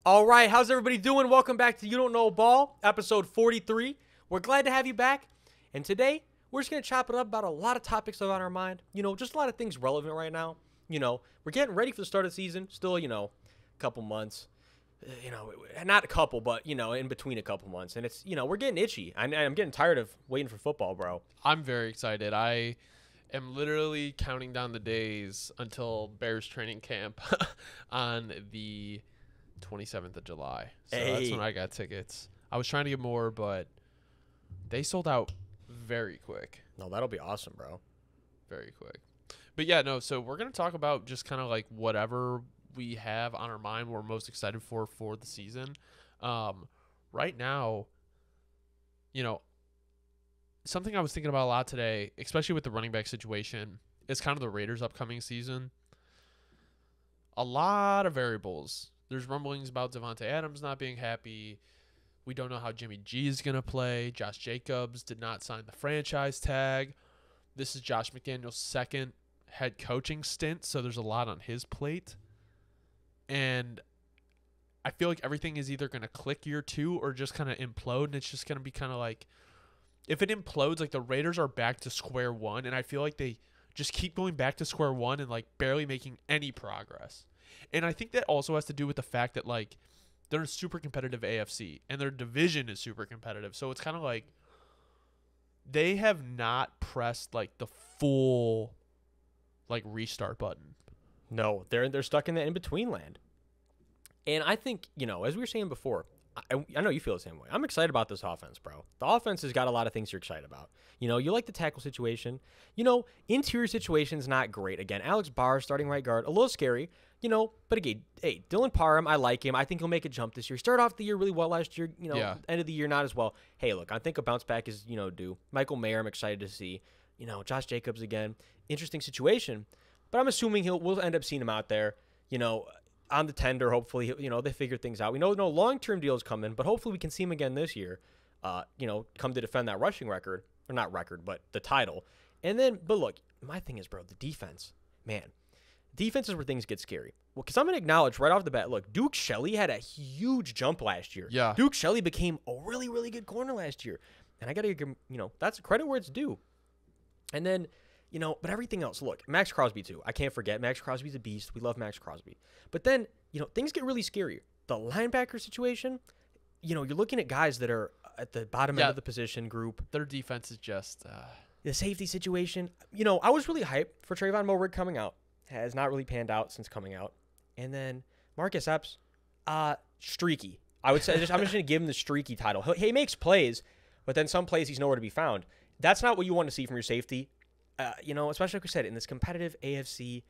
All right, how's everybody doing? Welcome back to You Don't Know Ball, episode 43. We're glad to have you back. And today, we're just going to chop it up about a lot of topics that are on our mind. Just a lot of things relevant right now. We're getting ready for the start of the season. Still, a couple months. Not a couple, but, in between a couple months. And it's, we're getting itchy. I'm getting tired of waiting for football, bro. I'm very excited. I am literally counting down the days until Bears training camp on the 27th of July. So that's when I got tickets. I was trying to get more, but they sold out very quick. No, that'll be awesome, bro. Very quick. But yeah, no, so we're going to talk about just kind of like whatever we have on our mind we're most excited for the season. Right now, something I was thinking about a lot today, especially with the running back situation, is kind of the Raiders' upcoming season. A lot of variables. There's rumblings about Davante Adams not being happy. We don't know how Jimmy G is going to play. Josh Jacobs did not sign the franchise tag. This is Josh McDaniels' second head coaching stint, so there's a lot on his plate. And I feel like everything is either going to click year two or just kind of implode, and it's just going to be kind of like, if it implodes, like the Raiders are back to square one, and I feel like they just keep going back to square one and like barely making any progress. And I think that also has to do with the fact that like they're a super competitive AFC and their division is super competitive. So it's kind of like they have not pressed like the full like restart button. No, they're stuck in the in-between land. And I think, as we were saying before, I know you feel the same way. I'm excited about this offense, bro. The offense has got a lot of things you're excited about. You like the tackle situation. Interior situation's not great. Again, Alex Barr, starting right guard, a little scary. But again, hey, Dylan Parham, I like him. I think he'll make a jump this year. Started off the year really well last year. End of the year not as well. Hey, look, I think a bounce back is, due. Michael Mayer, I'm excited to see. Josh Jacobs again. Interesting situation. But I'm assuming we'll end up seeing him out there, on the tender. Hopefully, they figure things out. We know no long-term deals coming, but hopefully we can see him again this year, come to defend that rushing record. Or not record, but the title. But look, my thing is, bro, the defense. Man, defense is where things get scary. Well, because I'm going to acknowledge right off the bat, look, Duke Shelley had a huge jump last year. Yeah. Duke Shelley became a really, really good corner last year. And I got to give him, that's credit where it's due. And then, but everything else, look, Max Crosby too. I can't forget. Max Crosby's a beast. We love Max Crosby. But then, things get really scary. The linebacker situation, you're looking at guys that are at the bottom end of the position group. Their defense is just... The safety situation. I was really hyped for Trayvon Moehrig coming out. Has not really panned out since coming out. And then Marcus Epps, streaky. I would say I'm just going to give him the streaky title. He makes plays, but then some plays he's nowhere to be found. That's not what you want to see from your safety. Especially like we said, in this competitive AFC,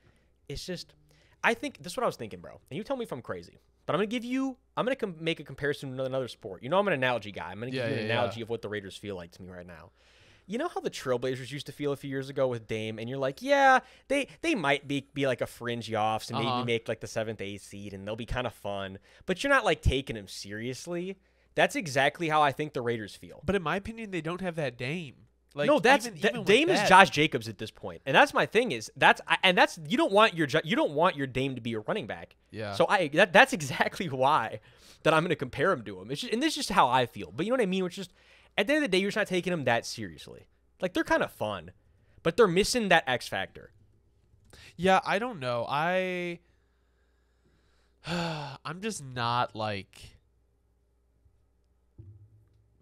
it's just, I think, this is what I was thinking, bro. And you tell me if I'm crazy. But I'm going to make a comparison with another sport. I'm an analogy guy. I'm going to give you an analogy of what the Raiders feel like to me right now. You know how the Trailblazers used to feel a few years ago with Dame, and you're like, yeah, they might be like a fringe offs and maybe make like the 7th, 8th seed, and they'll be kind of fun. But you're not like taking them seriously. That's exactly how I think the Raiders feel. But in my opinion, they don't have that Dame. Like, no, Dame is Josh Jacobs at this point, and that's my thing is you don't want your Dame to be a running back. Yeah. So that's exactly why that I'm going to compare him to him. It's just, and this is just how I feel. But you know what I mean? It's just at the end of the day, you're just not taking them that seriously. Like they're kind of fun, but they're missing that X factor. Yeah, I don't know. I'm just not like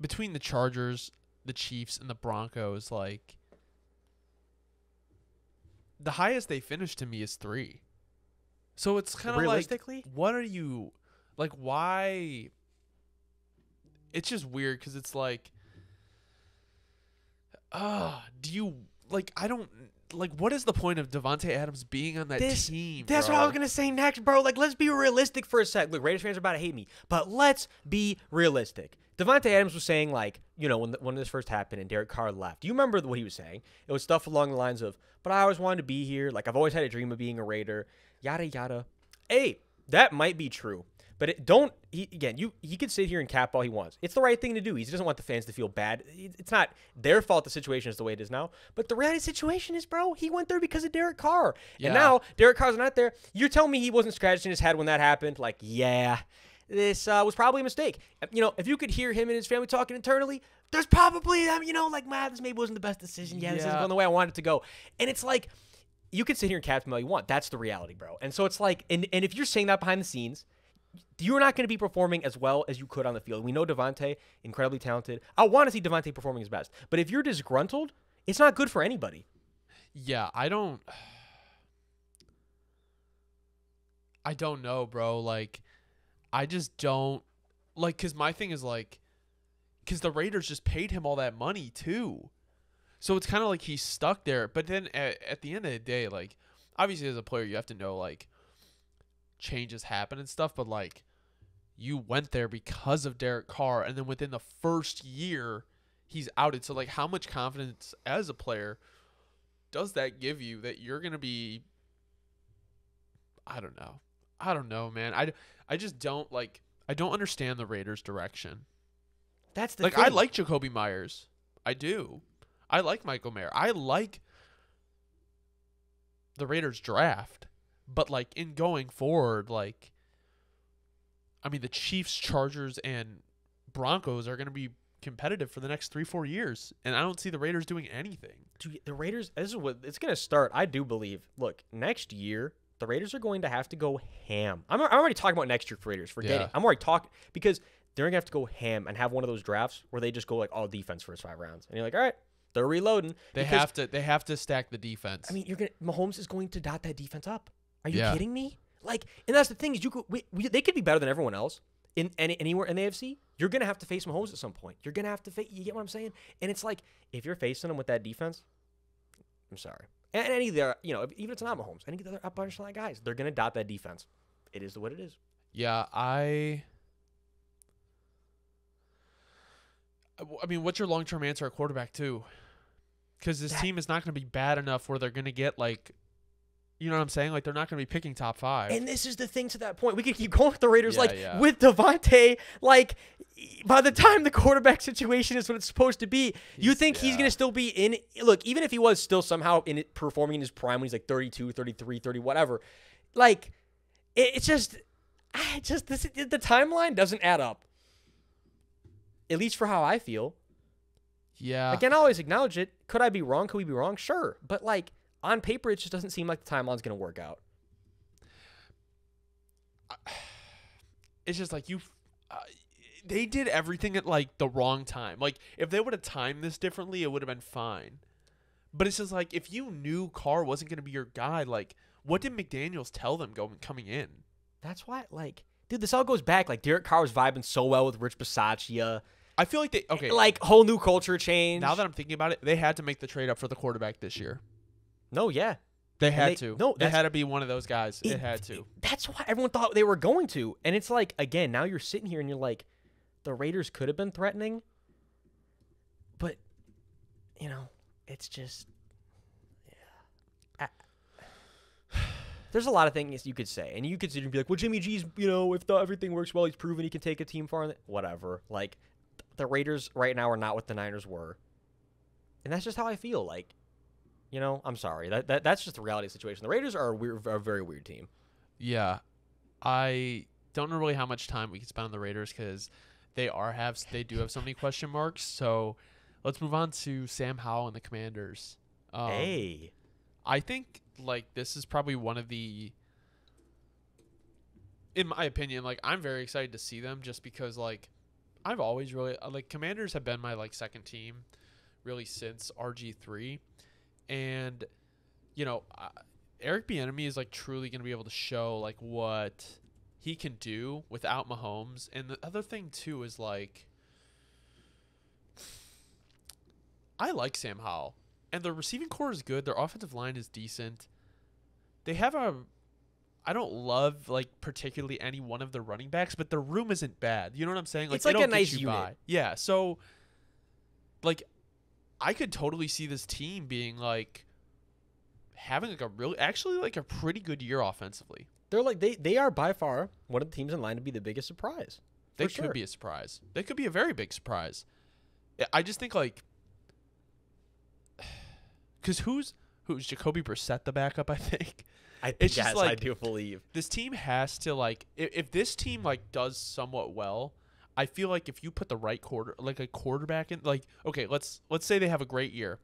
between the Chargers, the Chiefs, and the Broncos, like the highest they finished to me is 3. So it's kind of realistically, like, what are you like? Why? It's just weird because it's like, do you like? I don't like. What is the point of Davante Adams being on that team? That's what I was gonna say next, bro. Like, let's be realistic for a sec. Look, Raiders fans are about to hate me, but let's be realistic. Davante Adams was saying, like, when this first happened and Derek Carr left. Do you remember what he was saying? It was stuff along the lines of, but I always wanted to be here. Like, I've always had a dream of being a Raider, yada, yada. Hey, that might be true. But he could sit here and cap all he wants. It's the right thing to do. He doesn't want the fans to feel bad. It's not their fault the situation is the way it is now. But the reality situation is, bro, he went there because of Derek Carr. Yeah. And now Derek Carr's not there. You're telling me he wasn't scratching his head when that happened? Like, yeah, this was probably a mistake. You know, if you could hear him and his family talking internally, there's probably them, you know, like, man, this maybe wasn't the best decision. Yeah, this isn't going the way I wanted it to go. And it's like, you could sit here and captain all you want. That's the reality, bro. And so it's like, and if you're saying that behind the scenes, you're not going to be performing as well as you could on the field. We know Devontae, incredibly talented. I want to see Devontae performing his best. But if you're disgruntled, it's not good for anybody. Yeah, I don't know, bro. Like, I just don't, like, because my thing is, like, because the Raiders just paid him all that money, too. So it's kind of like he's stuck there. But then at the end of the day, like, obviously as a player, you have to know, like, changes happen and stuff. But, like, you went there because of Derek Carr. And then within the first year, he's outed. So, like, how much confidence as a player does that give you that you're going to be, I don't know, man. I just don't, like, I don't understand the Raiders' direction. That's the like, thing. I like Jacoby Myers. I do. I like Michael Mayer. I like the Raiders draft. But, like, in going forward, like, I mean, the Chiefs, Chargers, and Broncos are going to be competitive for the next 3-4 years. And I don't see the Raiders doing anything. Dude, the Raiders, this is what it's going to start. I do believe. Look, next year, the Raiders are going to have to go ham. I'm already talking about next year for Raiders. Forget it. I'm already talking because they're going to have to go ham and have one of those drafts where they just go, like, all defense first 5 rounds. And you're like, all right, they're reloading. They have to stack the defense. I mean, Mahomes is going to dot that defense up. Are you kidding me? Like, and that's the thing is they could be better than everyone else in anywhere in the AFC. You're gonna have to face Mahomes at some point. You're gonna have to face. You get what I'm saying? And it's like if you're facing them with that defense, I'm sorry. And any of the even if it's not Mahomes, any of the other up bunch of guys, they're gonna dot that defense. It is what it is. Yeah, I mean, what's your long-term answer at quarterback too? Because this team is not going to be bad enough where they're going to get, like, you know what I'm saying? Like, they're not going to be picking top 5. And this is the thing to that point. We could keep going with the Raiders. With Devontae, like, by the time the quarterback situation is what it's supposed to be, you think he's going to still be in – look, even if he was still somehow in it, performing in his prime when he's, like, 32, 33, 30, whatever, like, it's just – the timeline doesn't add up, at least for how I feel. Yeah. Again, I always acknowledge it. Could I be wrong? Could we be wrong? Sure. But, like, on paper, it just doesn't seem like the timeline's going to work out. It's just like they did everything at, like, the wrong time. Like, if they would have timed this differently, it would have been fine. But it's just like, if you knew Carr wasn't going to be your guy, like, what did McDaniels tell them coming in? That's why, like, dude, this all goes back. Like, Derek Carr was vibing so well with Rich Bisaccia. I feel like like, whole new culture change. Now that I'm thinking about it, they had to make the trade up for the quarterback this year. No, yeah. They had to. No, they had to be one of those guys. It had to. That's why everyone thought they were going to. And it's like, again, now you're sitting here and you're like, the Raiders could have been threatening. But, it's just, yeah. There's a lot of things you could say. And you could sit and be like, well, Jimmy G's, if everything works well, he's proven he can take a team far. Whatever. Like, the Raiders right now are not what the Niners were. And that's just how I feel. Like, I'm sorry. That's just the reality of the situation. The Raiders are a very weird team. Yeah. I don't know really how much time we can spend on the Raiders because they do have so many question marks. So let's move on to Sam Howell and the Commanders. Hey. I think, like, this is probably one of the, in my opinion, like, I'm very excited to see them just because, like, I've always really, like, Commanders have been my, like, second team really since RG3. And, Eric Bieniemy is, like, truly going to be able to show, like, what he can do without Mahomes. And the other thing, too, is, like, I like Sam Howell. And their receiving core is good. Their offensive line is decent. They have I don't love, like, particularly any one of the running backs, but their room isn't bad. You know what I'm saying? Like, it's like a nice unit. By. Yeah, so, like, I could totally see this team being, like, having, like, a pretty good year offensively. They're like, they are by far one of the teams in line to be the biggest surprise. They could be a surprise. They could be a very big surprise. I just think, like, because who's Jacoby Brissett the backup, I think? It's just like I do believe. this team has to like if this team like does somewhat well, I feel like if you put the right quarterback in, like okay, let's say they have a great year,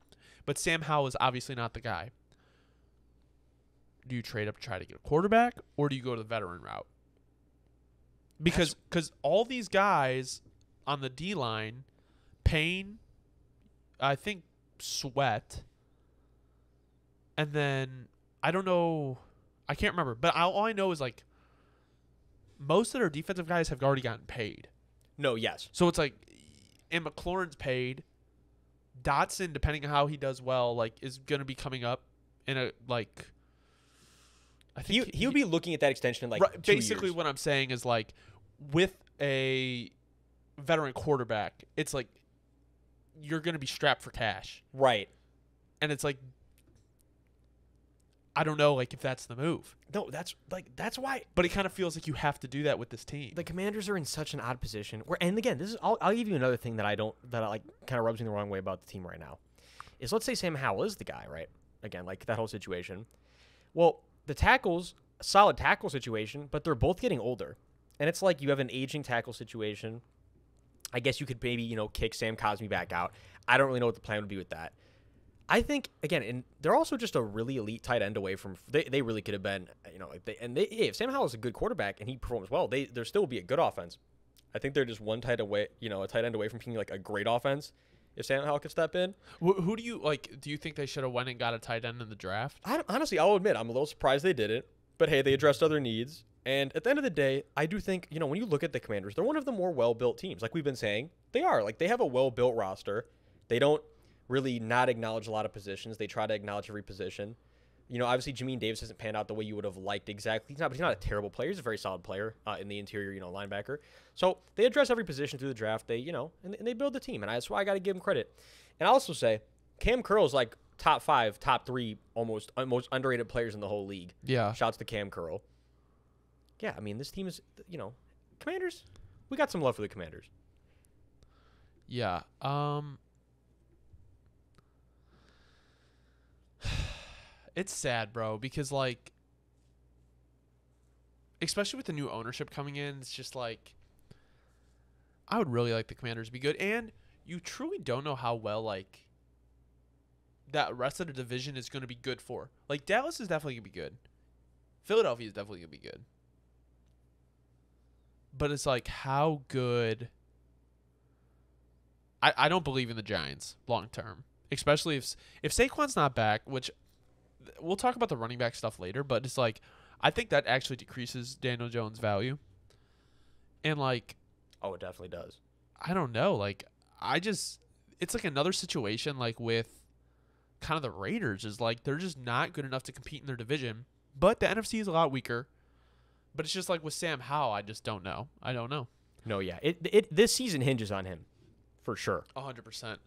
but Sam Howell is obviously not the guy. Do you trade up to try to get a quarterback, or do you go to the veteran route? Because all these guys on the D line, Payne, I think Sweat, and then I don't know, I can't remember, but all I know is like most of their defensive guys have already gotten paid. No, yes. So it's like, and McLaurin's paid. Dotson, depending on how he does well, like is gonna be coming up in a like. I think he would be looking at that extension in like right, 2 basically years. what I'm saying is like with a veteran quarterback, it's like you're gonna be strapped for cash, Right. and it's like I don't know like if that's the move, No, that's why but it kind of feels like you have to do that with this team. the Commanders are in such an odd position. And again, this is I'll give you another thing that I like kind of rubs me the wrong way about the team right now. Is let's say Sam Howell is the guy, right? Again, like that whole situation. Well, the tackles, solid tackle situation, but they're both getting older. And it's like you have an aging tackle situation. I guess you could maybe, kick Sam Cosmi back out. I don't really know what the plan would be with that. I think, again, and they're also just a really elite tight end away from, they really could have been, if Sam Howell is a good quarterback and he performs well, there still will be a good offense. I think they're just one tight end away from being like a great offense. If Sam Howell could step in. Who do you like? Do you think they should have went and got a tight end in the draft? Honestly, I'll admit I'm a little surprised they didn't. But hey, they addressed other needs. And at the end of the day, I do think, when you look at the Commanders, they're one of the more well-built teams. Like we've been saying, they are. Like they have a well-built roster. They don't really not acknowledge a lot of positions. They try to acknowledge every position. Obviously, Jamin Davis hasn't panned out the way you would have liked exactly. He's not a terrible player. He's a very solid player in the interior, linebacker. So they address every position through the draft. They, and they build the team. And that's why I got to give them credit. And I also say Cam Curl's like top 5, top 3, almost most underrated players in the whole league. Yeah. Shouts to Cam Curl. Yeah, I mean, this team is, Commanders, we got some love for the Commanders. Yeah. It's sad, bro, because like especially with the new ownership coming in, it's just like I would really like the Commanders to be good, and you truly don't know how well like that rest of the division is going to be good for. Like Dallas is definitely going to be good. Philadelphia is definitely going to be good. But it's like how good I don't believe in the Giants long term, especially if Saquon's not back, which we'll talk about the running back stuff later, but it's like I think that actually decreases Daniel Jones' value. And like Oh, it definitely does. I don't know, like it's like another situation like with kind of the Raiders is like they're just not good enough to compete in their division, but the NFC is a lot weaker. But it's just like with Sam Howell, I just don't know. I don't know. No, yeah. This season hinges on him, for sure. 100%.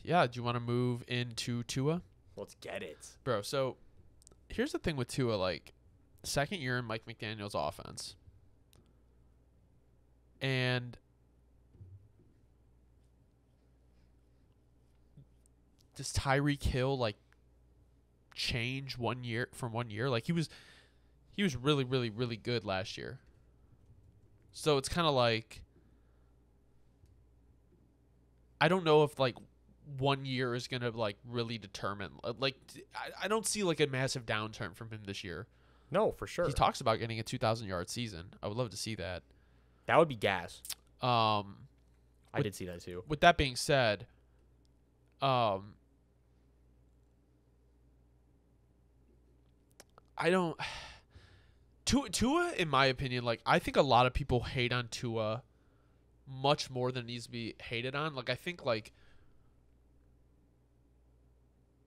Yeah, do you want to move into Tua? Let's get it. Bro, so here's the thing with Tua, like, second year in Mike McDaniel's offense. And does Tyreek Hill, like, change 1 year from 1 year? Like, he was really, really, really good last year. So it's kind of like I don't know if like 1 year is gonna like really determine. Like I don't see like a massive downturn from him this year. No, for sure. He talks about getting a 2,000-yard season. I would love to see that. That would be gas. I did see that too. With that being said, I don't. Tua, in my opinion, like I think a lot of people hate on Tua much more than needs to be hated on. Like I think like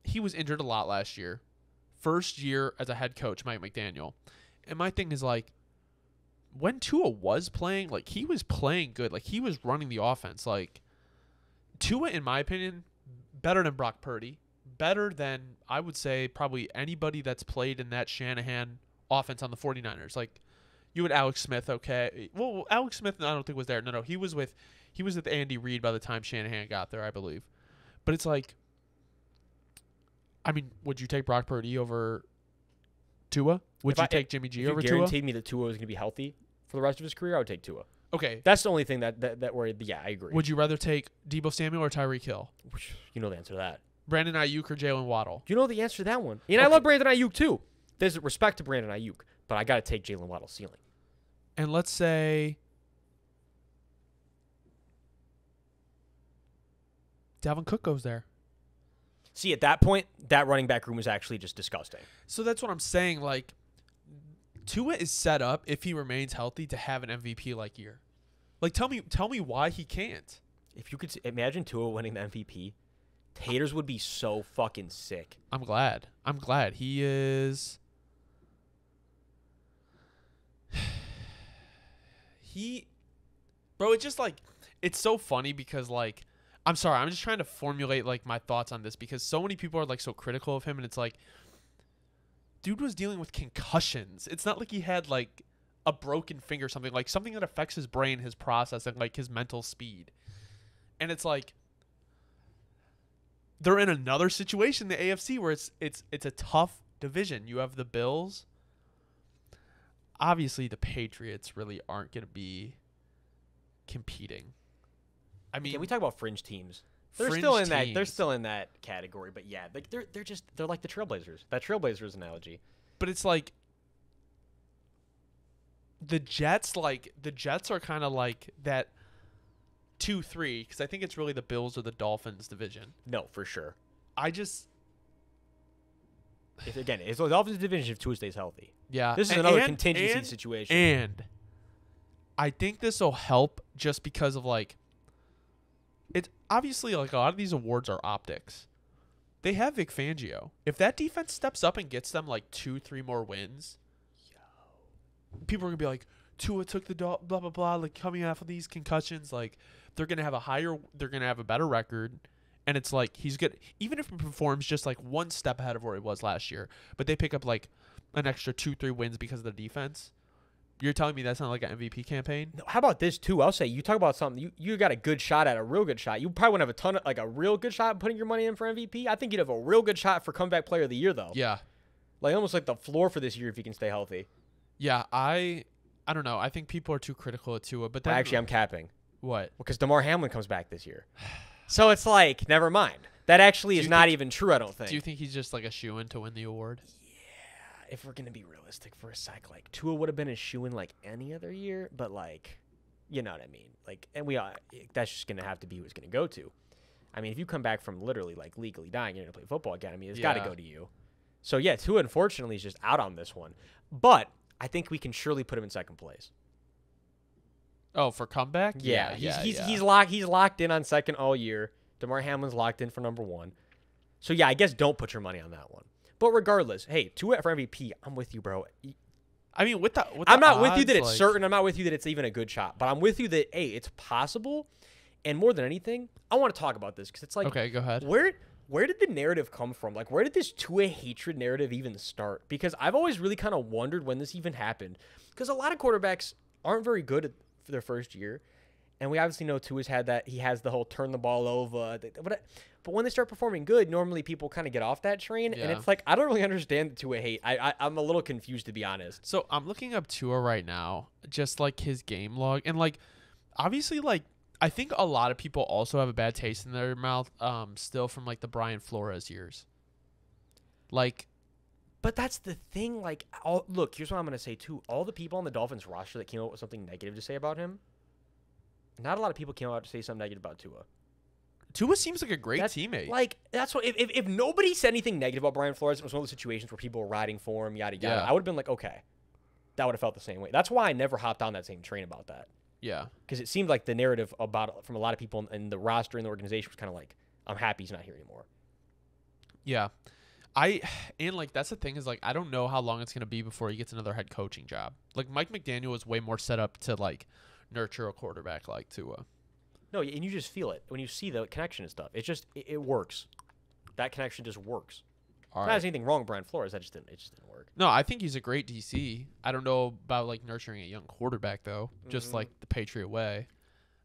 he was injured a lot last year. First year as a head coach, Mike McDaniel. And my thing is like when Tua was playing, like he was playing good. Like he was running the offense. Like Tua, in my opinion, better than Brock Purdy. Better than I would say probably anybody that's played in that Shanahan offense on the 49ers. Like you had Alex Smith, okay. Well, Alex Smith I don't think was there. No, he was with Andy Reid by the time Shanahan got there, I believe. But it's like I mean, would you take Brock Purdy over Tua? Would If you I- take Jimmy G If you over Tua? guaranteed me that Tua was going to be healthy for the rest of his career, I would take Tua. Okay. That's the only thing that worried. Yeah, I agree. Would you rather take Deebo Samuel or Tyreek Hill? You know the answer to that. Brandon Ayuk or Jalen Waddle? You know the answer to that one. And I love Brandon Ayuk too. There's respect to Brandon Ayuk, but I got to take Jalen Waddle's ceiling. And let's say Dalvin Cook goes there. See, at that point, that running back room is actually just disgusting. So that's what I'm saying. Like, Tua is set up, if he remains healthy, to have an MVP-like year. Like, tell me why he can't. If you could imagine Tua winning the MVP, haters would be so fucking sick. I'm glad. He is. Bro, it's just like, it's so funny because, like, I'm sorry, I'm just trying to formulate, like, my thoughts on this because so many people are, like, so critical of him, and it's like, dude was dealing with concussions. It's not like he had, like, a broken finger or something, like, something that affects his brain, his processing, like, his mental speed. And it's like, they're in another situation, the AFC, where it's a tough division. You have the Bills. Obviously, the Patriots really aren't going to be competing. I mean, we talk about fringe teams. They're fringe still in that. teams. They're still in that category. But yeah, like they're like the Trailblazers. That Trailblazers analogy. But it's like the Jets are kind of like that 2-3 because I think it's really the Bills or the Dolphins division. No, for sure. It's the Dolphins division if Tua stays healthy. Yeah. This is another contingency situation. And I think this will help just because of like it's obviously like a lot of these awards are optics. They have Vic Fangio. If that defense steps up and gets them like 2-3 more wins, people are gonna be like, Tua took the blah blah blah. Like coming off of these concussions, like they're gonna have a better record. And it's like he's good, even if he performs just like one step ahead of where he was last year. But they pick up like an extra 2-3 wins because of the defense. You're telling me that's not like an MVP campaign? No, how about this too? I'll say you talk about something you got a good shot at, a real good shot. You probably wouldn't have a real good shot at putting your money in for MVP. I think you'd have a real good shot for comeback player of the year though. Yeah. Like almost like the floor for this year if he can stay healthy. Yeah, I don't know. I think people are too critical of Tua, but then Actually, I'm capping. What? Because DeMar Hamlin comes back this year. So it's like, never mind. That actually is not even true, I don't think. Do you think he's just like a shoo-in to win the award? Yeah, if we're going to be realistic for a sec, like, Tua would have been a shoo-in like any other year, but like, you know what I mean? Like, and that's just going to have to be who it's going to go to. I mean, if you come back from literally like legally dying, you're going to play football again. I mean, it's got to go to you. So yeah, Tua unfortunately is just out on this one. But I think we can surely put him in second place. Oh, for comeback? Yeah, he's locked in on second all year. DeMar Hamlin's locked in for number one. So yeah, I guess don't put your money on that one. But regardless, hey, Tua for MVP, I'm with you, bro. I mean, I'm not with you odds, that it's like, certain. I'm not with you that it's even a good shot. But I'm with you that hey, it's possible. And more than anything, I want to talk about this because it's like, okay, go ahead. Where did the narrative come from? Like, where did this Tua hatred narrative even start? Because I've always really kind of wondered when this even happened. Because a lot of quarterbacks aren't very good for their first year. And we obviously know Tua's had that. He has the whole turn the ball over. But when they start performing good, normally people kind of get off that train. Yeah. And it's like, I don't really understand the Tua hate. I'm a little confused, to be honest. So I'm looking up Tua right now, just like his game log. And like, obviously, like, I think a lot of people also have a bad taste in their mouth still from like the Brian Flores years. Like, but that's the thing. Like, look, here's what I'm going to say, too. All the people on the Dolphins roster that came out with something negative to say about him, not a lot of people came out to say something negative about Tua. Tua seems like a great teammate. Like, that's what, if nobody said anything negative about Brian Flores, it was one of those situations where people were riding for him, yada, yada. I would have been like, okay, that would have felt the same way. That's why I never hopped on that same train about that. Yeah. Because it seemed like the narrative about from a lot of people in the roster and the organization was kind of like, I'm happy he's not here anymore. Yeah. And like, that's the thing is like, I don't know how long it's going to be before he gets another head coaching job. Like, Mike McDaniel is way more set up to like nurture a quarterback like Tua. No, and you just feel it when you see the connection and stuff. It just it works. That connection just works. All right. Not anything wrong with Brian Flores. It just didn't work. No, I think he's a great DC. I don't know about like nurturing a young quarterback though. Just like the Patriot way.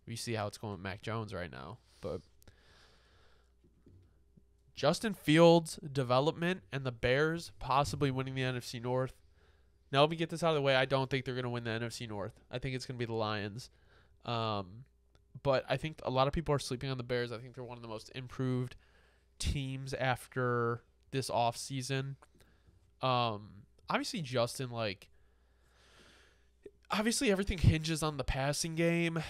We see how it's going with Mac Jones right now. But Justin Fields' development and the Bears possibly winning the NFC North. Now, let me get this out of the way. I don't think they're going to win the NFC North. I think it's going to be the Lions. But I think a lot of people are sleeping on the Bears. I think they're one of the most improved teams after this offseason. Obviously, Justin, obviously everything hinges on the passing game.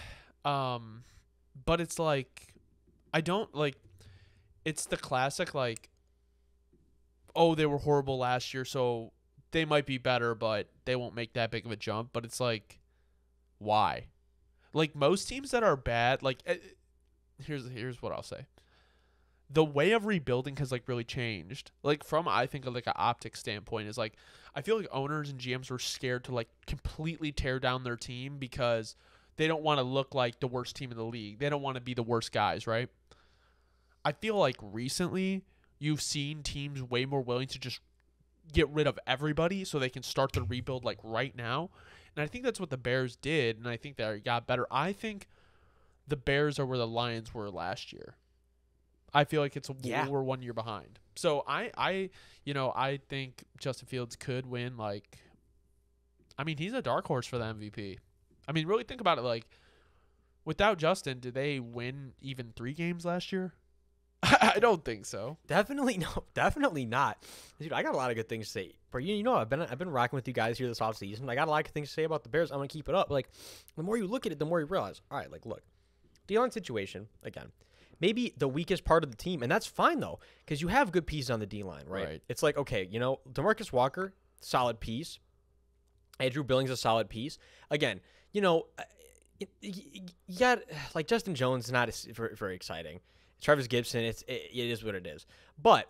But it's I don't it's the classic oh, they were horrible last year, so they might be better, but they won't make that big of a jump. But it's why? Most teams that are bad, here's what I'll say. The way of rebuilding has really changed. From I think an optic standpoint is I feel like owners and GMs were scared to completely tear down their team because they don't want to look like the worst team in the league. They don't want to be the worst guys, right? I feel like recently you've seen teams way more willing to just get rid of everybody so they can start the rebuild right now. And I think that's what the Bears did, and I think they got better. I think the Bears are where the Lions were last year. I feel like we're 1 year behind. So I think Justin Fields could win he's a dark horse for the MVP. Really think about it. Without Justin, did they win even 3 games last year? I don't think so. Definitely not. Dude, I got a lot of good things to say. But I've been rocking with you guys here this offseason. I got a lot of things to say about the Bears. I'm gonna keep it up. The more you look at it, the more you realize, all right, look, D-line situation again. Maybe the weakest part of the team, and that's fine though, because you have good pieces on the D-line, right? It's okay, DeMarcus Walker, solid piece. Andrew Billings, a solid piece. Again, you got Justin Jones, not very exciting. Travis Gibson, it is what it is. But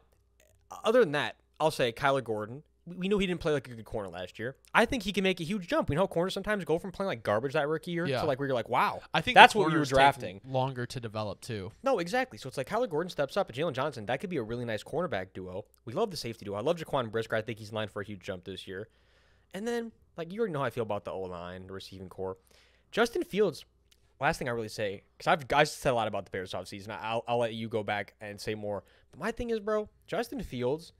other than that, I'll say Kyler Gordon. We knew he didn't play a good corner last year. I think he can make a huge jump. We know corners sometimes go from playing garbage that rookie year to where you're wow. I think that's what we were drafting. Longer to develop too. No, exactly. So it's Kyler Gordon steps up, and Jalen Johnson. That could be a really nice cornerback duo. We love the safety duo. I love Jaquan Brisker. I think he's in line for a huge jump this year. And then you already know how I feel about the O-line, the receiving core. Justin Fields. Last thing I really say, because I've said a lot about the Bears offseason. I'll let you go back and say more. But my thing is, bro, Justin Fields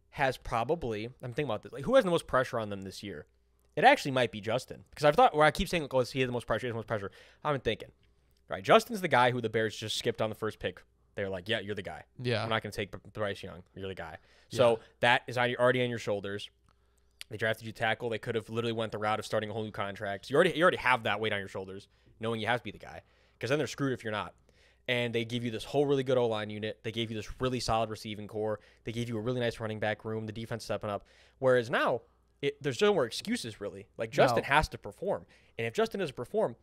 has probably, I'm thinking about this, who has the most pressure on them this year? It actually might be Justin. Because I've thought, where I keep saying, he has the most pressure, I've been thinking, right, Justin's the guy who the Bears just skipped on the first pick. They're yeah, you're the guy. Yeah. I'm not going to take Bryce Young. You're the guy. So that is already on your shoulders. They drafted you tackle. They could have literally went the route of starting a whole new contract. So you already have that weight on your shoulders, knowing you have to be the guy. Because then they're screwed if you're not. And they give you this whole really good O-line unit. They gave you this really solid receiving core. They gave you a really nice running back room. The defense stepping up. Whereas now, there's no more excuses, really. Justin has to perform. And if Justin doesn't perform,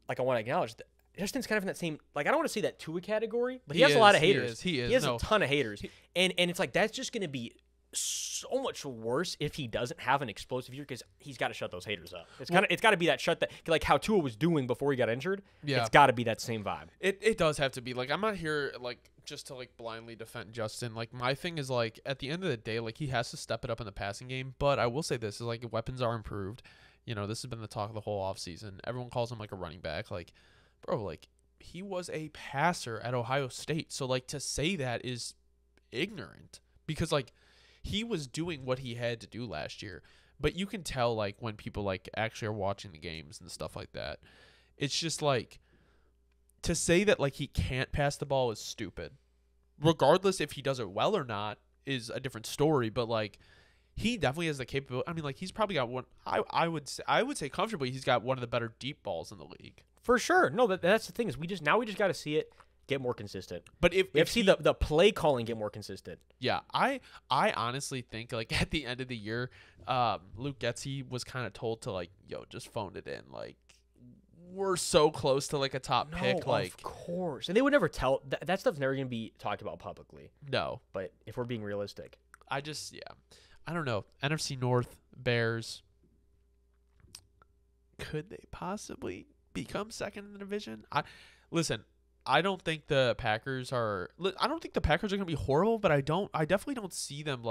I want to acknowledge that Justin's kind of in that same, I don't want to say that Tua category, but he has a lot of haters. He has a ton of haters. And it's that's just going to be so much worse if he doesn't have an explosive year because he's got to shut those haters up. It's got to be that shut that how Tua was doing before he got injured. Yeah. It's got to be that same vibe. It does have to be. I'm not here just to blindly defend Justin. My thing is at the end of the day he has to step it up in the passing game. But I will say this is weapons are improved. This has been the talk of the whole offseason. Everyone calls him a running back. Bro, he was a passer at Ohio State. So to say that is ignorant because he was doing what he had to do last year. But you can tell when people actually are watching the games and stuff like that. It's just to say that he can't pass the ball is stupid. Regardless if he does it well or not is a different story, but he definitely has the capability. He's probably got one I would say comfortably he's got one of the better deep balls in the league. For sure. No, that's the thing is we just got to see it get more consistent. But if see the play calling get more consistent. Yeah, I honestly think at the end of the year, Luke Getsy was kind of told to just phone it in. We're so close to a top pick. Of course, and they would never tell that stuff's never gonna be talked about publicly. No, but if we're being realistic, I don't know. NFC North Bears, could they possibly become second in the division? I don't think the Packers are. I don't think the Packers are going to be horrible, but I definitely don't see them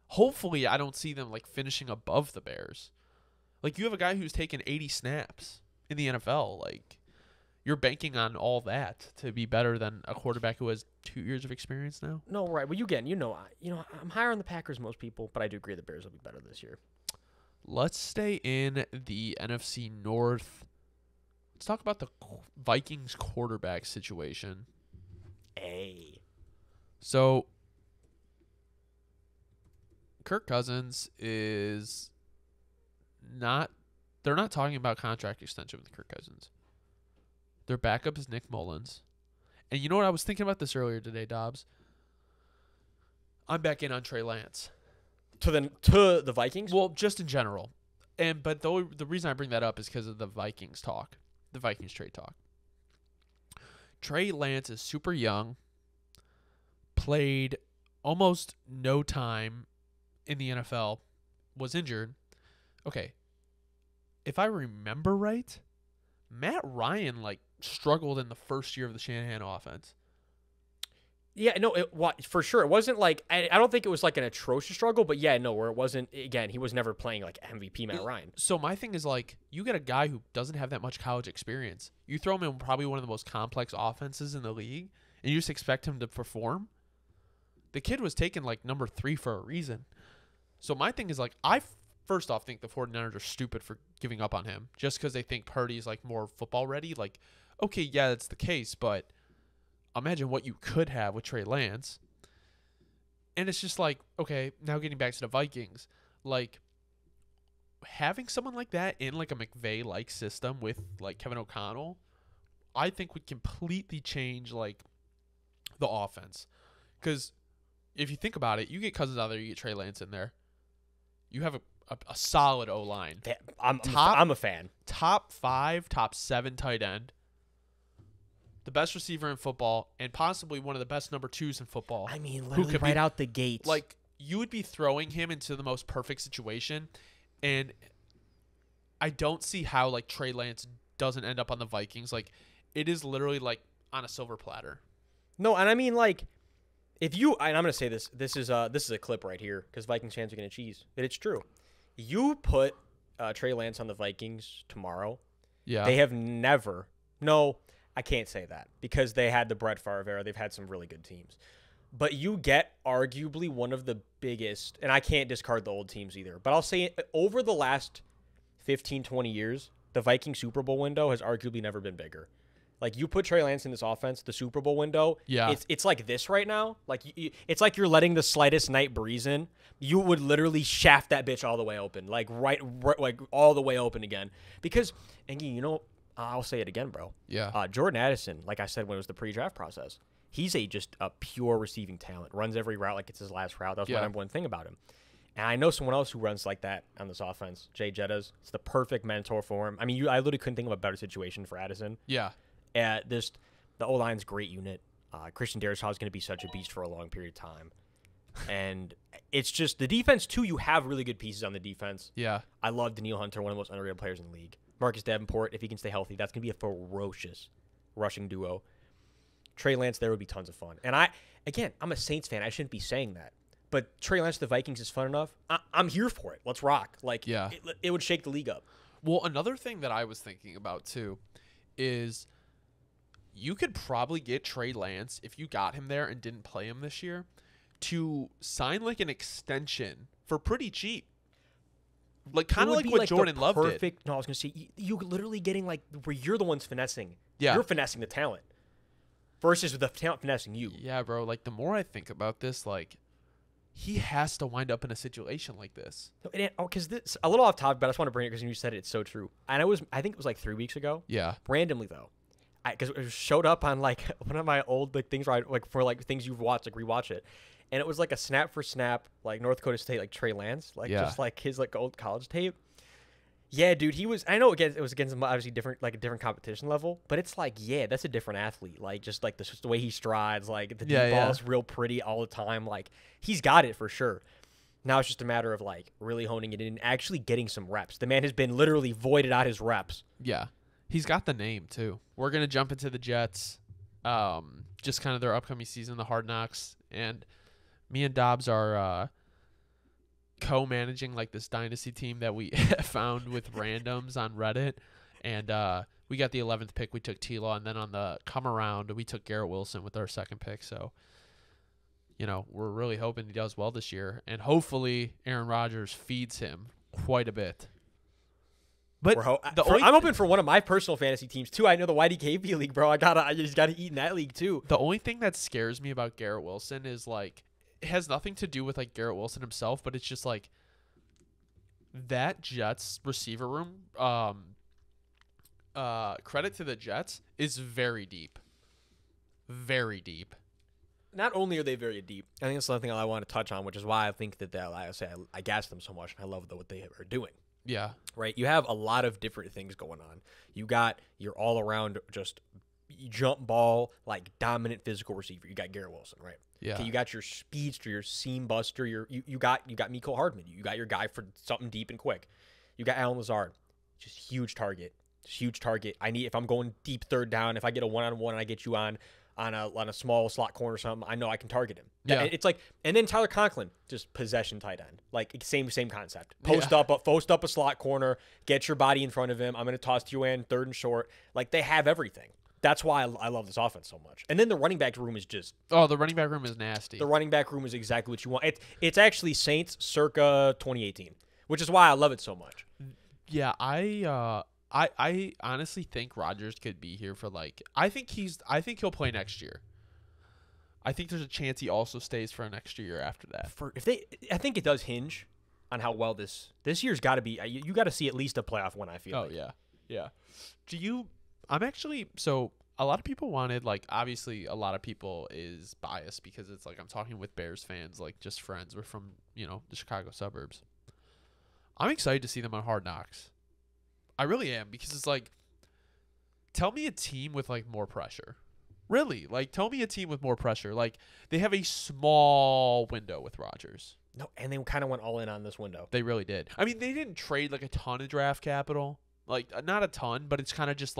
hopefully, I don't see them finishing above the Bears. You have a guy who's taken 80 snaps in the NFL. you're banking on all that to be better than a quarterback who has 2 years of experience now. No, right. Well, I'm higher on the Packers than most people, but I do agree the Bears will be better this year. Let's stay in the NFC North. Let's talk about the Vikings quarterback situation. So, Kirk Cousins is not. They're not talking about contract extension with Kirk Cousins. Their backup is Nick Mullins. And you know what? I was thinking about this earlier today, Dobbs. I'm back in on Trey Lance. To the Vikings? Well, just in general. But the reason I bring that up is because of the Vikings talk. The Vikings trade talk. Trey Lance is super young. Played almost no time in the NFL. Was injured. Okay. If I remember right, Matt Ryan struggled in the first year of the Shanahan offense. Yeah, no, for sure. It wasn't I don't think it was an atrocious struggle, but yeah, no, where it wasn't, again, he was never playing MVP Matt Ryan. So my thing is you get a guy who doesn't have that much college experience. You throw him in probably one of the most complex offenses in the league, and you just expect him to perform. The kid was taken number 3 for a reason. So my thing is I first off think the 49ers are stupid for giving up on him just because they think Purdy's more football ready. Okay, yeah, that's the case, but imagine what you could have with Trey Lance. And it's just okay, now getting back to the Vikings, having someone like that in a McVay system with Kevin O'Connell, I think would completely change the offense. Because if you think about it, you get Cousins out there, you get Trey Lance in there, you have a solid O-line. I'm a fan. Top 5, top 7 tight end. The best receiver in football, and possibly one of the best number 2s in football. I mean, literally right out the gates. You would be throwing him into the most perfect situation, and I don't see how a Lance doesn't end up on the Vikings. It is literally on a silver platter. No, and I mean if you, and I'm gonna say this is a clip right here because Vikings fans are gonna cheese that it's true. You put Trey Lance on the Vikings tomorrow. Yeah, they have never. No, I can't say that because they had the Brett Favre era. They've had some really good teams. But you get arguably one of the biggest, and I can't discard the old teams either, but I'll say over the last 15, 20 years, the Viking Super Bowl window has arguably never been bigger. You put Trey Lance in this offense, the Super Bowl window, yeah, it's like this right now. It's like you're letting the slightest night breeze in. You would literally shaft that bitch all the way open, right all the way open again. Because, and I'll say it again, bro. Yeah. Jordan Addison, like I said when it was the pre-draft process, he's just a pure receiving talent. Runs every route like it's his last route. That's my number one thing about him. And I know someone else who runs like that on this offense, Jay Jettas. It's the perfect mentor for him. I mean, I literally couldn't think of a better situation for Addison. Yeah. The O-line's great unit. Christian Darrisaw is going to be such a beast for a long period of time. And it's just the defense, too. You have really good pieces on the defense. Yeah. I love Daniil Hunter, one of the most underrated players in the league. Marcus Davenport, if he can stay healthy, that's going to be a ferocious rushing duo. Trey Lance there would be tons of fun. And I'm a Saints fan. I shouldn't be saying that. But Trey Lance to the Vikings is fun enough. I'm here for it. Let's rock. Yeah. It would shake the league up. Well, another thing that I was thinking about, too, is you could probably get Trey Lance, if you got him there and didn't play him this year, to sign an extension for pretty cheap. Kind of what Jordan Love did. No, I was going to say, you literally getting where you're the ones finessing. Yeah. You're finessing the talent versus the talent finessing you. Yeah, bro. The more I think about this, he has to wind up in a situation like this. Because this a little off topic, but I just want to bring it because you said it's so true. And I think it was 3 weeks ago. Yeah. Randomly though, because it showed up on one of my old things where for things you've watched, rewatch it, and it was a snap for snap North Dakota State Trey Lance, just his old college tape. Yeah, dude, he was. I know it was against obviously different a different competition level, but it's that's a different athlete. Just the way he strides, the deep ball is real pretty all the time. He's got it for sure. Now it's just a matter of really honing it in and actually getting some reps. The man has been literally voided out his reps. Yeah, he's got the name too. We're gonna jump into the Jets, just kind of their upcoming season, the Hard Knocks, and me and Dobbs are co-managing this dynasty team that we found with randoms on Reddit, and we got the 11th pick. We took T-Law, and then on the come around, we took Garrett Wilson with our 2nd pick. So, we're really hoping he does well this year, and hopefully Aaron Rodgers feeds him quite a bit. But I'm hoping for one of my personal fantasy teams too. I know the YDKB league, bro. I just gotta eat in that league too. The only thing that scares me about Garrett Wilson is it has nothing to do with Garrett Wilson himself, but it's just that Jets receiver room. Credit to the Jets is very deep, very deep. Not only are they very deep, I think that's something I want to touch on, which is why I think that I gas them so much, and I love what they are doing. Yeah. Right? You have a lot of different things going on. You got your all-around just jump ball, dominant physical receiver. You got Garrett Wilson, right? Yeah. Okay, you got your speedster, your seam buster, you got Mecole Hardman. You got your guy for something deep and quick. You got Allen Lazard. Just huge target. If I'm going deep third down, if I get a one-on-one and I get you on a small slot corner or something, I know I can target him. Yeah. It's and then Tyler Conklin, just possession tight end. Same concept. Post up a slot corner, get your body in front of him. I'm going to toss to you in, 3rd and short. They have everything. That's why I love this offense so much. And then the running back room is just... Oh, the running back room is nasty. The running back room is exactly what you want. It's actually Saints circa 2018, which is why I love it so much. Yeah, I honestly think Rodgers could be here for I think he'll play next year. I think there's a chance he also stays for an extra year after that. I think it does hinge on how well this year's got to be. You got to see at least a playoff win, I feel. Oh yeah. So a lot of people wanted obviously a lot of people is biased because it's I'm talking with Bears fans, just friends. We're from the Chicago suburbs. I'm excited to see them on Hard Knocks. I really am, because it's tell me a team with more pressure. Really, tell me a team with more pressure. They have a small window with Rodgers. No, and they kind of went all in on this window. They really did. I mean, they didn't trade a ton of draft capital. Not a ton, but it's kind of just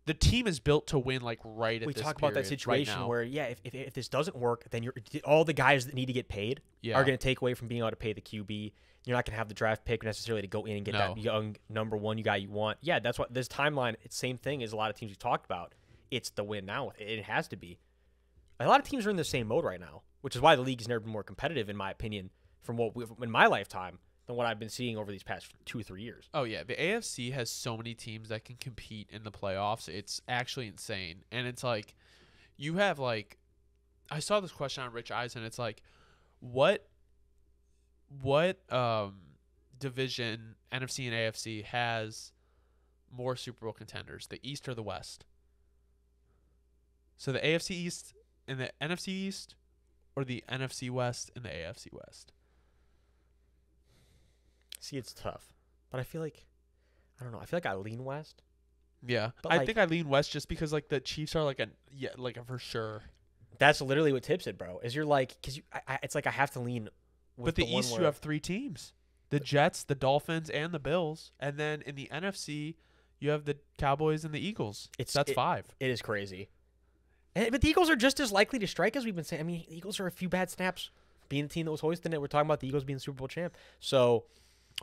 the team is built to win right at we this talk about that situation right where if this doesn't work, then all the guys that need to get paid are going to take away from being able to pay the QB. You're not going to have the draft pick necessarily to go in and get that young number one guy you want. Yeah, that's what this timeline. It's the same thing as a lot of teams we talked about. It's the win now. It has to be. A lot of teams are in the same mode right now, which is why the league has never been more competitive, in my opinion, in my lifetime than what I've been seeing over these past 2 or 3 years. Oh yeah, the AFC has so many teams that can compete in the playoffs. It's actually insane, and it's you have I saw this question on Rich Eisen. It's what division, NFC and AFC, has more Super Bowl contenders, the East or the West? So the AFC East and the NFC East, or the NFC West and the AFC West? See, it's tough, but I feel I don't know. I feel I lean West. Yeah, but I think I lean West just because the Chiefs are a for sure. That's literally what tips it, bro. Is you're because it's I have to lean. But the East, you have 3 teams: the Jets, the Dolphins, and the Bills. And then in the NFC, you have the Cowboys and the Eagles. That's 5. It is crazy. But the Eagles are just as likely to strike as we've been saying. I mean, the Eagles are a few bad snaps being the team that was hoisting it. We're talking about the Eagles being the Super Bowl champ. So,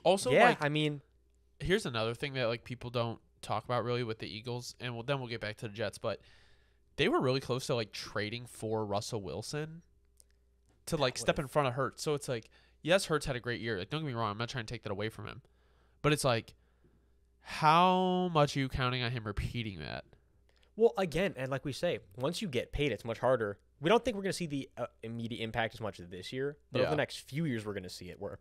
also, yeah, I mean, here's another thing that people don't talk about really with the Eagles, and then we'll get back to the Jets. But they were really close to trading for Russell Wilson to step in front of Hurts. So it's yes, Hurts had a great year. Don't get me wrong, I'm not trying to take that away from him. But it's how much are you counting on him repeating that? Well, again, and like we say, once you get paid, it's much harder. We don't think we're going to see the immediate impact as much as this year. But over the next few years, we're going to see it where,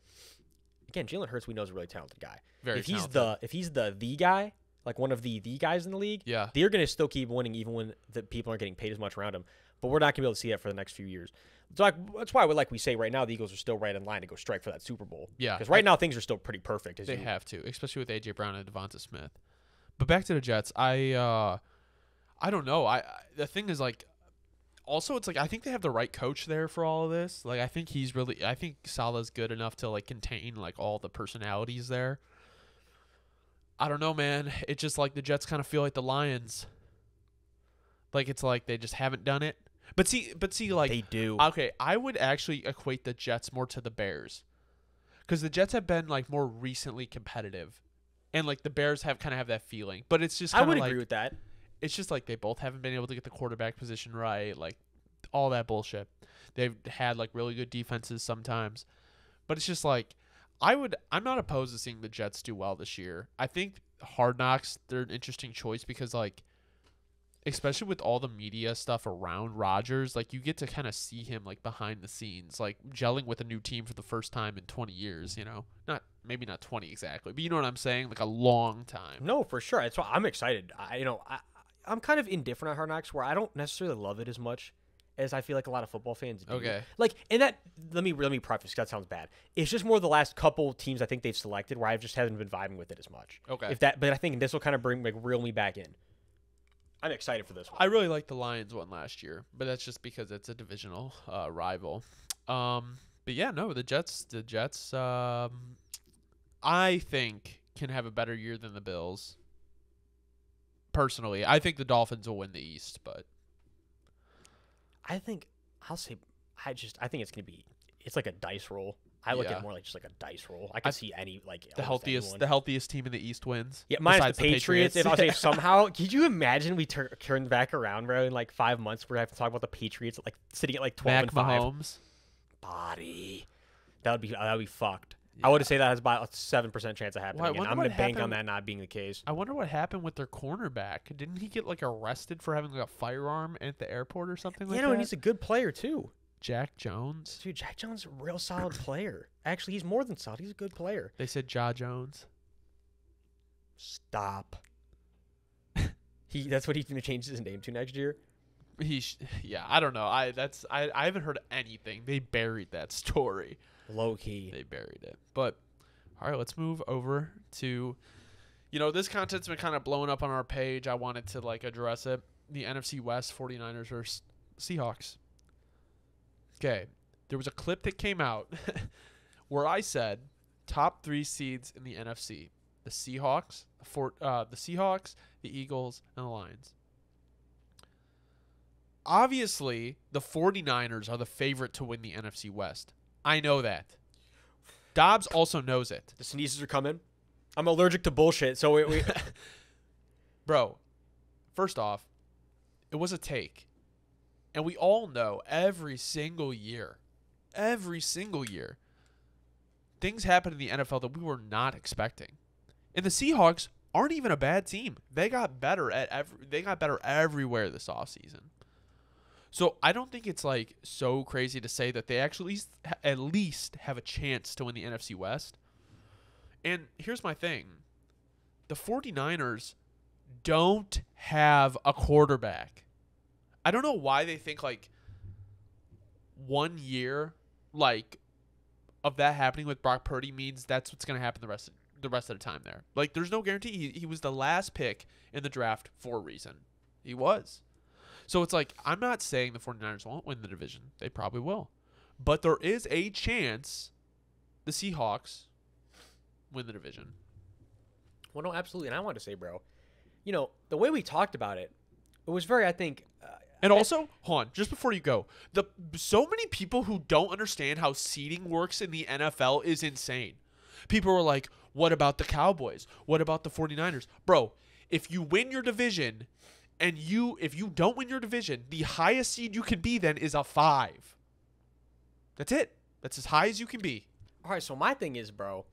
again, Jalen Hurts, we know, is a really talented guy. Very talented. If he's the guy, one of the guys in the league, they're going to still keep winning even when the people aren't getting paid as much around him. But we're not going to be able to see that for the next few years. So that's why, we say right now, the Eagles are still right in line to go strike for that Super Bowl. Yeah. Because right now, things are still pretty perfect. They have to, especially with A.J. Brown and Devonta Smith. But back to the Jets, I don't know. The thing is, also, it's I think they have the right coach there for all of this. I think I think Salah's good enough to contain all the personalities there. I don't know, man. It's just the Jets kind of feel like the Lions. It's they just haven't done it. But see, they do. Okay, I would actually equate the Jets more to the Bears, because the Jets have been more recently competitive And like the Bears have that feeling, but it's just I kind would of agree like with that. it's just like they both haven't been able to get the quarterback position right, like all that bullshit. They've had like really good defenses sometimes, but it's just like I'm not opposed to seeing the Jets do well this year. I think Hard Knocks, they're an interesting choice because like especially with all the media stuff around Rodgers, like you get to kind of see him like behind the scenes, like gelling with a new team for the first time in 20 years, you know? Maybe not 20 exactly, but you know what I'm saying? Like a long time. No, for sure. That's why I'm excited. I'm kind of indifferent on Hard Knocks, where I don't necessarily love it as much as I feel like a lot of football fans do. Okay. Like, and that, let me preface, 'cause that sounds bad. It's just more the last couple teams I think they've selected where I just haven't been vibing with it as much. Okay. But I think this will kind of reel me back in. I'm excited for this one. I really liked the Lions one last year, but that's just because it's a divisional rival. But yeah, no, the Jets, I think can have a better year than the Bills. Personally, I think the Dolphins will win the East, but I think it's going to be, it's like a dice roll. I look at it more like just like a dice roll. I can see any like the healthiest team in the East wins. Yeah, minus the Patriots. If I'll say somehow, could you imagine we turn back around, bro? In like 5 months, we're gonna have to talk about the Patriots like sitting at like 12-5. Mahomes. Body. That would be fucked. Yeah. I would say that has about a 7% chance of happening. Again. I'm gonna bank on that not being the case. I wonder what happened with their cornerback. Didn't he get like arrested for having like a firearm at the airport or something like that? Yeah, and he's a good player too. Jack Jones. Dude, Jack Jones is a real solid player. Actually, he's more than solid. He's a good player. They said Ja Jones. Stop. That's what he's going to change his name to next year? Yeah, I don't know. I haven't heard anything. They buried that story. Low key. They buried it. But, all right, let's move over to, this content's been kind of blowing up on our page. I wanted to, address it. The NFC West 49ers versus Seahawks. Okay, there was a clip that came out where I said top 3 seeds in the NFC: the Seahawks, the Eagles, and the Lions. Obviously, the 49ers are the favorite to win the NFC West. I know that. Dobbs also knows it. The sneezes are coming. I'm allergic to bullshit, so we Bro, first off, it was a take. And we all know every single year, things happen in the NFL that we were not expecting. And the Seahawks aren't even a bad team. They got better everywhere this offseason. So I don't think it's so crazy to say that they actually at least have a chance to win the NFC West. And here's my thing. The 49ers don't have a quarterback. I don't know why they think 1 year of that happening with Brock Purdy means that's what's going to happen the rest of the time there. There's no guarantee. He was the last pick in the draft for a reason. He was. So it's I'm not saying the 49ers won't win the division. They probably will. But there is a chance the Seahawks win the division. Well, no, absolutely. And I want to say, bro, the way we talked about it, it was very, I think... And also, hold on, just before you go, so many people who don't understand how seeding works in the NFL is insane. People were like, what about the Cowboys? What about the 49ers? Bro, if you win your division and if you don't win your division, the highest seed you can be then is a 5. That's it. That's as high as you can be. All right, so my thing is, bro,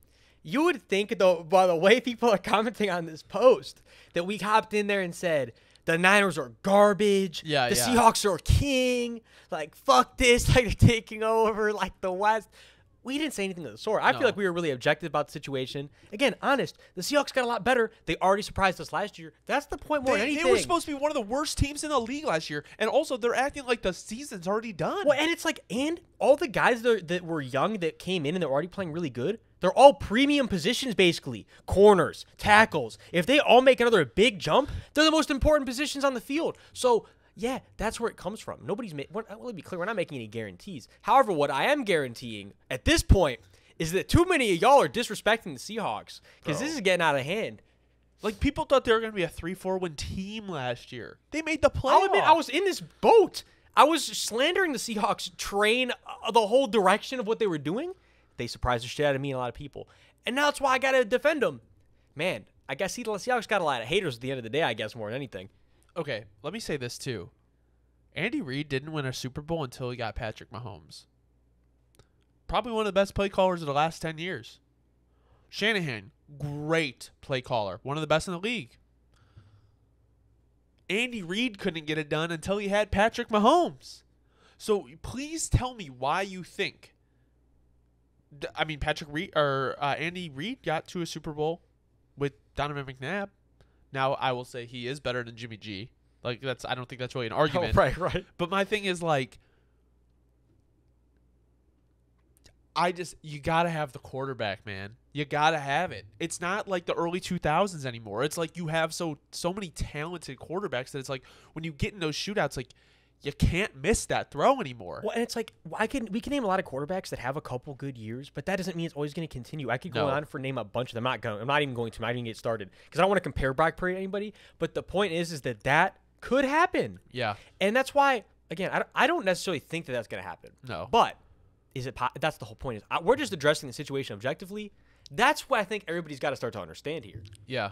you would think, though, by the way people are commenting on this post, that we hopped in there and said, the Niners are garbage. The Seahawks are king. Fuck this. They're taking over, the West. We didn't say anything of the sort. I feel like we were really objective about the situation. Again, honest. The Seahawks got a lot better. They already surprised us last year. That's the point more than anything. They were supposed to be one of the worst teams in the league last year. And also, they're acting like the season's already done. Well, and it's and all the guys that were young that came in and they're already playing really good, they're all premium positions, basically. Corners, tackles. If they all make another big jump, they're the most important positions on the field. So, yeah, that's where it comes from. Let me be clear, we're not making any guarantees. However, what I am guaranteeing at this point is that too many of y'all are disrespecting the Seahawks because this is getting out of hand. People thought they were going to be a 3-4 win team last year. They made the playoffs. I'll admit, I was in this boat. I was slandering the Seahawks train the whole direction of what they were doing. They surprised the shit out of me and a lot of people. And now that's why I got to defend them. man, I guess the Seahawks got a lot of haters at the end of the day, I guess, more than anything. Okay, let me say this too. Andy Reid didn't win a Super Bowl until he got Patrick Mahomes. Probably one of the best play callers of the last 10 years. Shanahan, great play caller. One of the best in the league. Andy Reid couldn't get it done until he had Patrick Mahomes. So please tell me why you think. I mean, Andy Reid got to a Super Bowl with Donovan McNabb. Now, I will say he is better than Jimmy G. Like, I don't think that's really an argument. Oh, right. But my thing is, like, you got to have the quarterback, man. You got to have it. It's not like the early 2000s anymore. It's like you have so many talented quarterbacks that it's like when you get in those shootouts, like, you can't miss that throw anymore. Well, and it's like we can name a lot of quarterbacks that have a couple good years, but that doesn't mean it's always going to continue. I could go on for name a bunch of them. I'm not even going to. I'm not even get started because I don't want to compare Brock Purdy to anybody. But the point is that could happen. Yeah, and that's why again I don't necessarily think that that's going to happen. No, but that's the whole point. Is we're just addressing the situation objectively. That's what I think everybody's got to start to understand here. Yeah.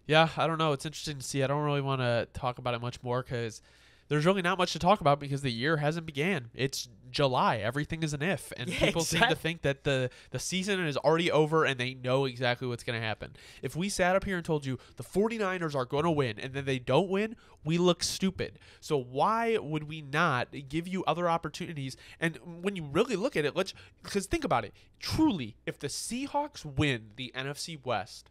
I don't know. It's interesting to see. I don't really want to talk about it much more because there's really not much to talk about because the year hasn't began. It's July. Everything is an if. And people seem to think that the season is already over and they know exactly what's going to happen. If we sat up here and told you the 49ers are going to win and then they don't win, we look stupid. So why would we not give you other opportunities? And when you really look at it, because think about it. Truly, if the Seahawks win the NFC West,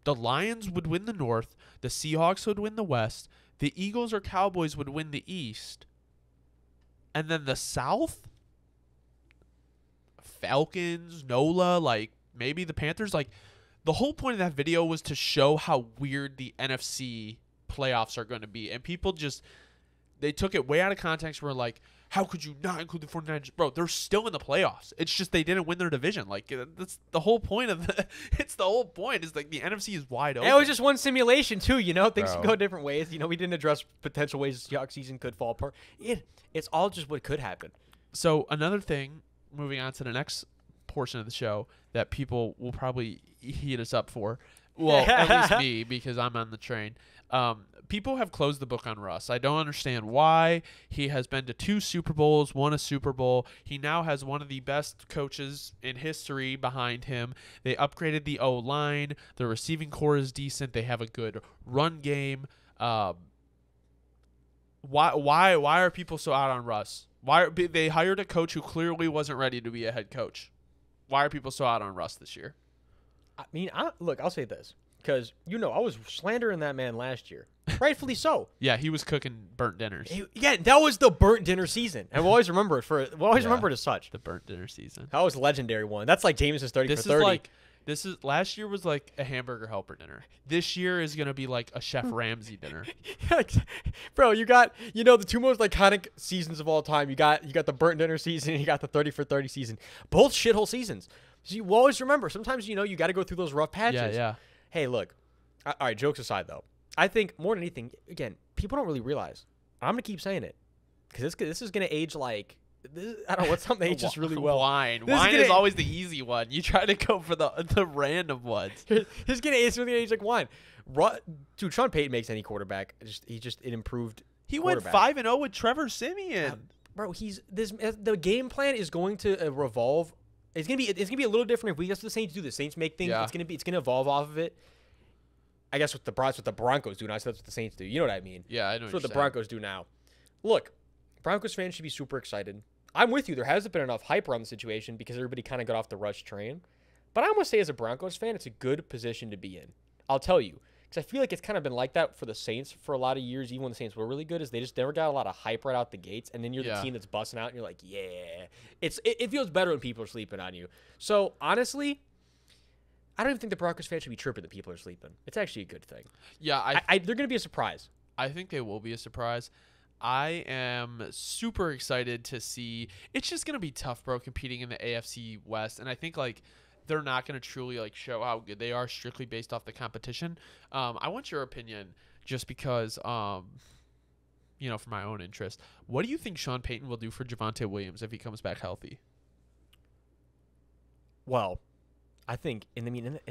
the Lions would win the North, the Seahawks would win the West, the Eagles or Cowboys would win the East. And then the South? Falcons, NOLA, like maybe the Panthers. Like the whole point of that video was to show how weird the NFC playoffs are going to be. And people they took it way out of context. Where like, how could you not include the 49ers? Bro, they're still in the playoffs. It's just they didn't win their division. Like, that's the whole point of it's the whole point is like the NFC is wide open. And it was just one simulation too, things can go different ways. We didn't address potential ways the Seahawks season could fall apart. It's all just what could happen. So another thing, moving on to the next portion of the show that people will probably heat us up for. Well, at least me, because I'm on the train. People have closed the book on Russ. I don't understand why. He has been to 2 Super Bowls, won a Super Bowl. He now has one of the best coaches in history behind him. They upgraded the O-line. The receiving core is decent. They have a good run game. Why are people so out on Russ? They hired a coach who clearly wasn't ready to be a head coach. Why are people so out on Russ this year? I mean, I'll say this. Because, I was slandering that man last year. Rightfully so. Yeah, he was cooking burnt dinners. That was the burnt dinner season. And we'll always remember it remember it as such. The burnt dinner season. That was a legendary one. That's like Jameson's 30 for 30. Last year was like a hamburger helper dinner. This year is going to be like a Chef Ramsay dinner. Bro, you got, the 2 most iconic seasons of all time. You got the burnt dinner season and you got the 30 for 30 season. Both shithole seasons. So you always remember. Sometimes, you got to go through those rough patches. Yeah. Hey, look. All right, jokes aside, though. I think more than anything, again, people don't really realize. I'm going to keep saying it. Because this is going to age like I don't know what's something that ages really well. Wine is always the easy one. You try to go for the random ones. It's gonna age like wine. Dude, Sean Payton makes any quarterback. It improved. He went 5-0 with Trevor Siemian. Bro, the game plan is going to revolve. It's gonna be a little different if that's what the Saints do. The Saints make things. Yeah. It's gonna evolve off of it. I guess what the Broncos do now. So that's what the Saints do. You know what I mean? Yeah, I know. That's what the Broncos do now. Look, Broncos fans should be super excited. I'm with you. There hasn't been enough hype around the situation because everybody kind of got off the Rush train. But I must say, as a Broncos fan, it's a good position to be in. I'll tell you. Because I feel like it's kind of been like that for the Saints for a lot of years, even when the Saints were really good, is they just never got a lot of hype right out the gates. And then you're the team that's busting out, and you're like, yeah. It feels better when people are sleeping on you. So, honestly, I don't even think the Broncos fans should be tripping that people are sleeping. It's actually a good thing. Yeah, they're going to be a surprise. I think they will be a surprise. I am super excited to see. It's just going to be tough, bro, competing in the AFC West. And I think, they're not going to truly, show how good they are strictly based off the competition. I want your opinion just because, for my own interest. What do you think Sean Payton will do for Javonte Williams if he comes back healthy? Well, I think, in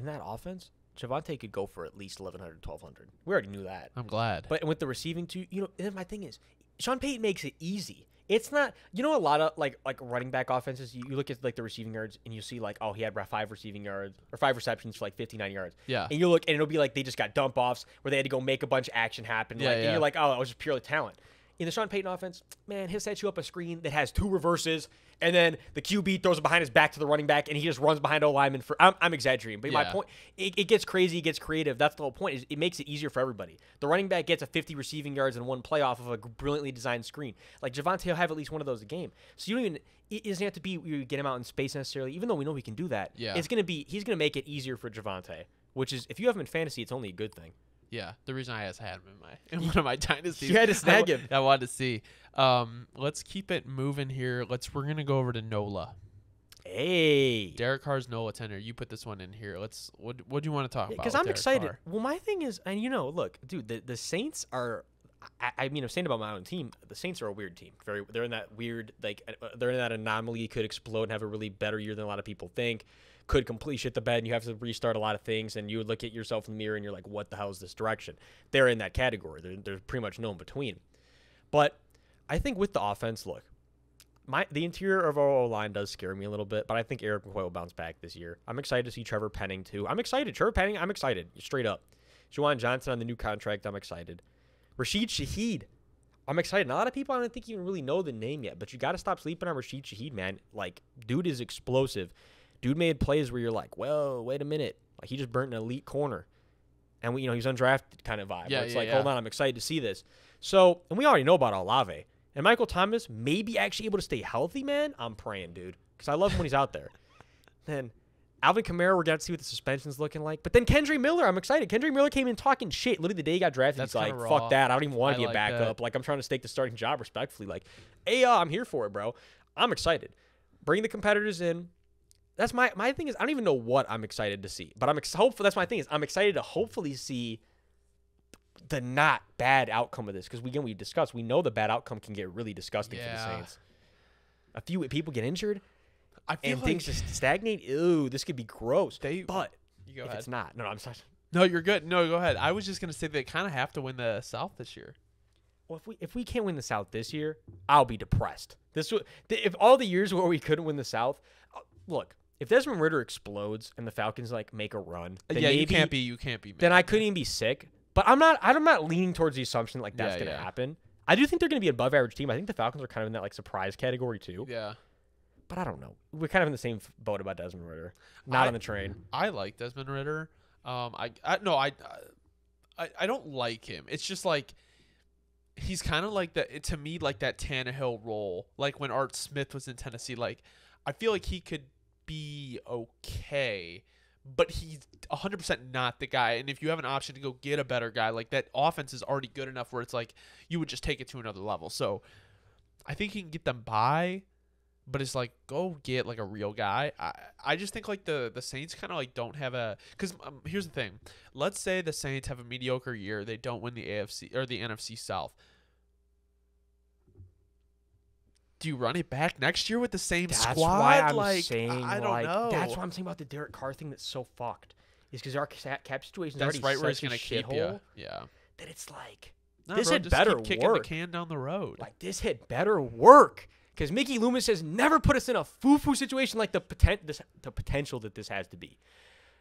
that offense, Javonte could go for at least 1,100, 1,200. We already knew that. I'm glad. But with the receiving too, and my thing is, Sean Payton makes it easy. It's not, a lot of like running back offenses. You look at like the receiving yards and you see like, oh, he had 5 receiving yards or 5 receptions for like 59 yards. Yeah. And you look and it'll be like they just got dump offs where they had to go make a bunch of action happen. Yeah, And you're like, oh, it was just purely talent. In the Sean Payton offense, man, he'll set you up a screen that has 2 reverses, and then the QB throws it behind his back to the running back, and he just runs behind O lineman for. I'm exaggerating, but my point, it gets crazy, it gets creative. That's the whole point. Is it makes it easier for everybody. The running back gets a 50 receiving yards in one play off of a brilliantly designed screen. Like Javonte will have at least one of those a game. So you don't even. It doesn't have to be you get him out in space necessarily, even though we know we can do that. Yeah. He's gonna make it easier for Javonte, which is if you have him in fantasy, it's only a good thing. Yeah, the reason I had him in one of my dynasties. You had to snag him. I wanted to see. Let's keep it moving here. We're gonna go over to NOLA. Hey, Derek Carr's NOLA tenure. You put this one in here. What do you want to talk about? Because I'm excited. Carr? Well, my thing is, and look, dude, the Saints are. I'm saying about my own team. The Saints are a weird team. They're in that weird, like, they're in that anomaly. Could explode and have a really better year than a lot of people think. Could completely shit the bed and you have to restart a lot of things, and you would look at yourself in the mirror and you're like, what the hell is this direction? They're in that category. There's pretty much no in between. But I think with the offense, look, the interior of our line does scare me a little bit, but I think Eric McCoy will bounce back this year. I'm excited to see Trevor Penning too. I'm excited. Trevor Penning, I'm excited. Straight up. Juwan Johnson on the new contract, I'm excited. Rashid Shaheed, I'm excited. A lot of people I don't think even really know the name yet, but you got to stop sleeping on Rashid Shaheed, man. Like, dude is explosive. Dude made plays where you're like, well, wait a minute. Like, he just burnt an elite corner. And, he was undrafted kind of vibe. Yeah, it's hold on, I'm excited to see this. So, and we already know about Olave. And Michael Thomas may be actually able to stay healthy, man. I'm praying, dude. Because I love him when he's out there. Then Alvin Kamara, we're going to see what the suspension's looking like. But then Kendry Miller, I'm excited. Kendry Miller came in talking shit. Literally the day he got drafted, he's like, fuck that. I don't even want to be a backup. Like, I'm trying to stake the starting job respectfully. Like, hey, I'm here for it, bro. I'm excited. Bring the competitors in. That's my thing is I don't even know what I'm excited to see, but hopeful. That's my thing is I'm excited to hopefully see the not bad outcome of this because we discussed we know the bad outcome can get really disgusting for the Saints. A few people get injured, and things just stagnate. Ew, this could be gross. But you go if ahead. It's not. No, I'm sorry. No, you're good. No, go ahead. I was just gonna say they kind of have to win the South this year. Well, if we can't win the South this year, I'll be depressed. If all the years where we couldn't win the South, look. If Desmond Ridder explodes and the Falcons like make a run, then maybe, you can't be. Then I couldn't even be sick. But I'm not leaning towards the assumption like that's gonna happen. I do think they're gonna be an above average team. I think the Falcons are kind of in that like surprise category too. Yeah. But I don't know. We're kind of in the same boat about Desmond Ridder. Not on the train. I like Desmond Ridder. I don't like him. It's just like he's kind of like that to me, like that Tannehill role. Like when Art Smith was in Tennessee. Like I feel like he could be okay, but he's 100% not the guy. And if you have an option to go get a better guy, like that offense is already good enough where it's like you would just take it to another level. So I think he can get them by, but it's like go get like a real guy. I just think like the Saints kind of like don't have a because here's the thing. Let's say the Saints have a mediocre year, they don't win the AFC or the NFC South. Do you run it back next year with the same squad? That's why I'm like, saying, I don't know. That's what I'm saying about the Derek Carr thing that's so fucked. Is because our cap situation is that's already right where it's such gonna a keep shithole. you. Yeah. That it's like No, this bro, had just better keep kicking work. the can down the road. Like this had better work because Mickey Loomis has never put us in a foo-foo situation like the potential that this has to be.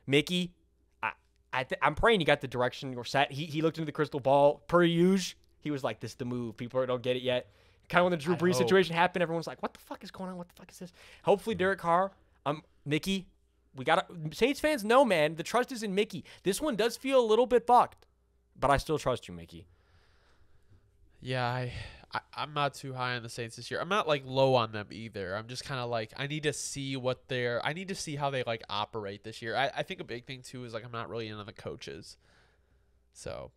Mickey, I'm praying you got the direction you're set. He looked into the crystal ball per usual. He was like, "This is the move." People don't get it yet. Kind of when the Drew Brees situation happened, everyone's like, "What the fuck is going on? What the fuck is this?" Hopefully, Derek Carr, Mickey, Saints fans know, man, the trust is in Mickey. This one does feel a little bit fucked, but I still trust you, Mickey. Yeah, I'm not too high on the Saints this year. I'm not like low on them either. I'm just kind of like I need to see how they like operate this year. I think a big thing too is like I'm not really into the coaches. So,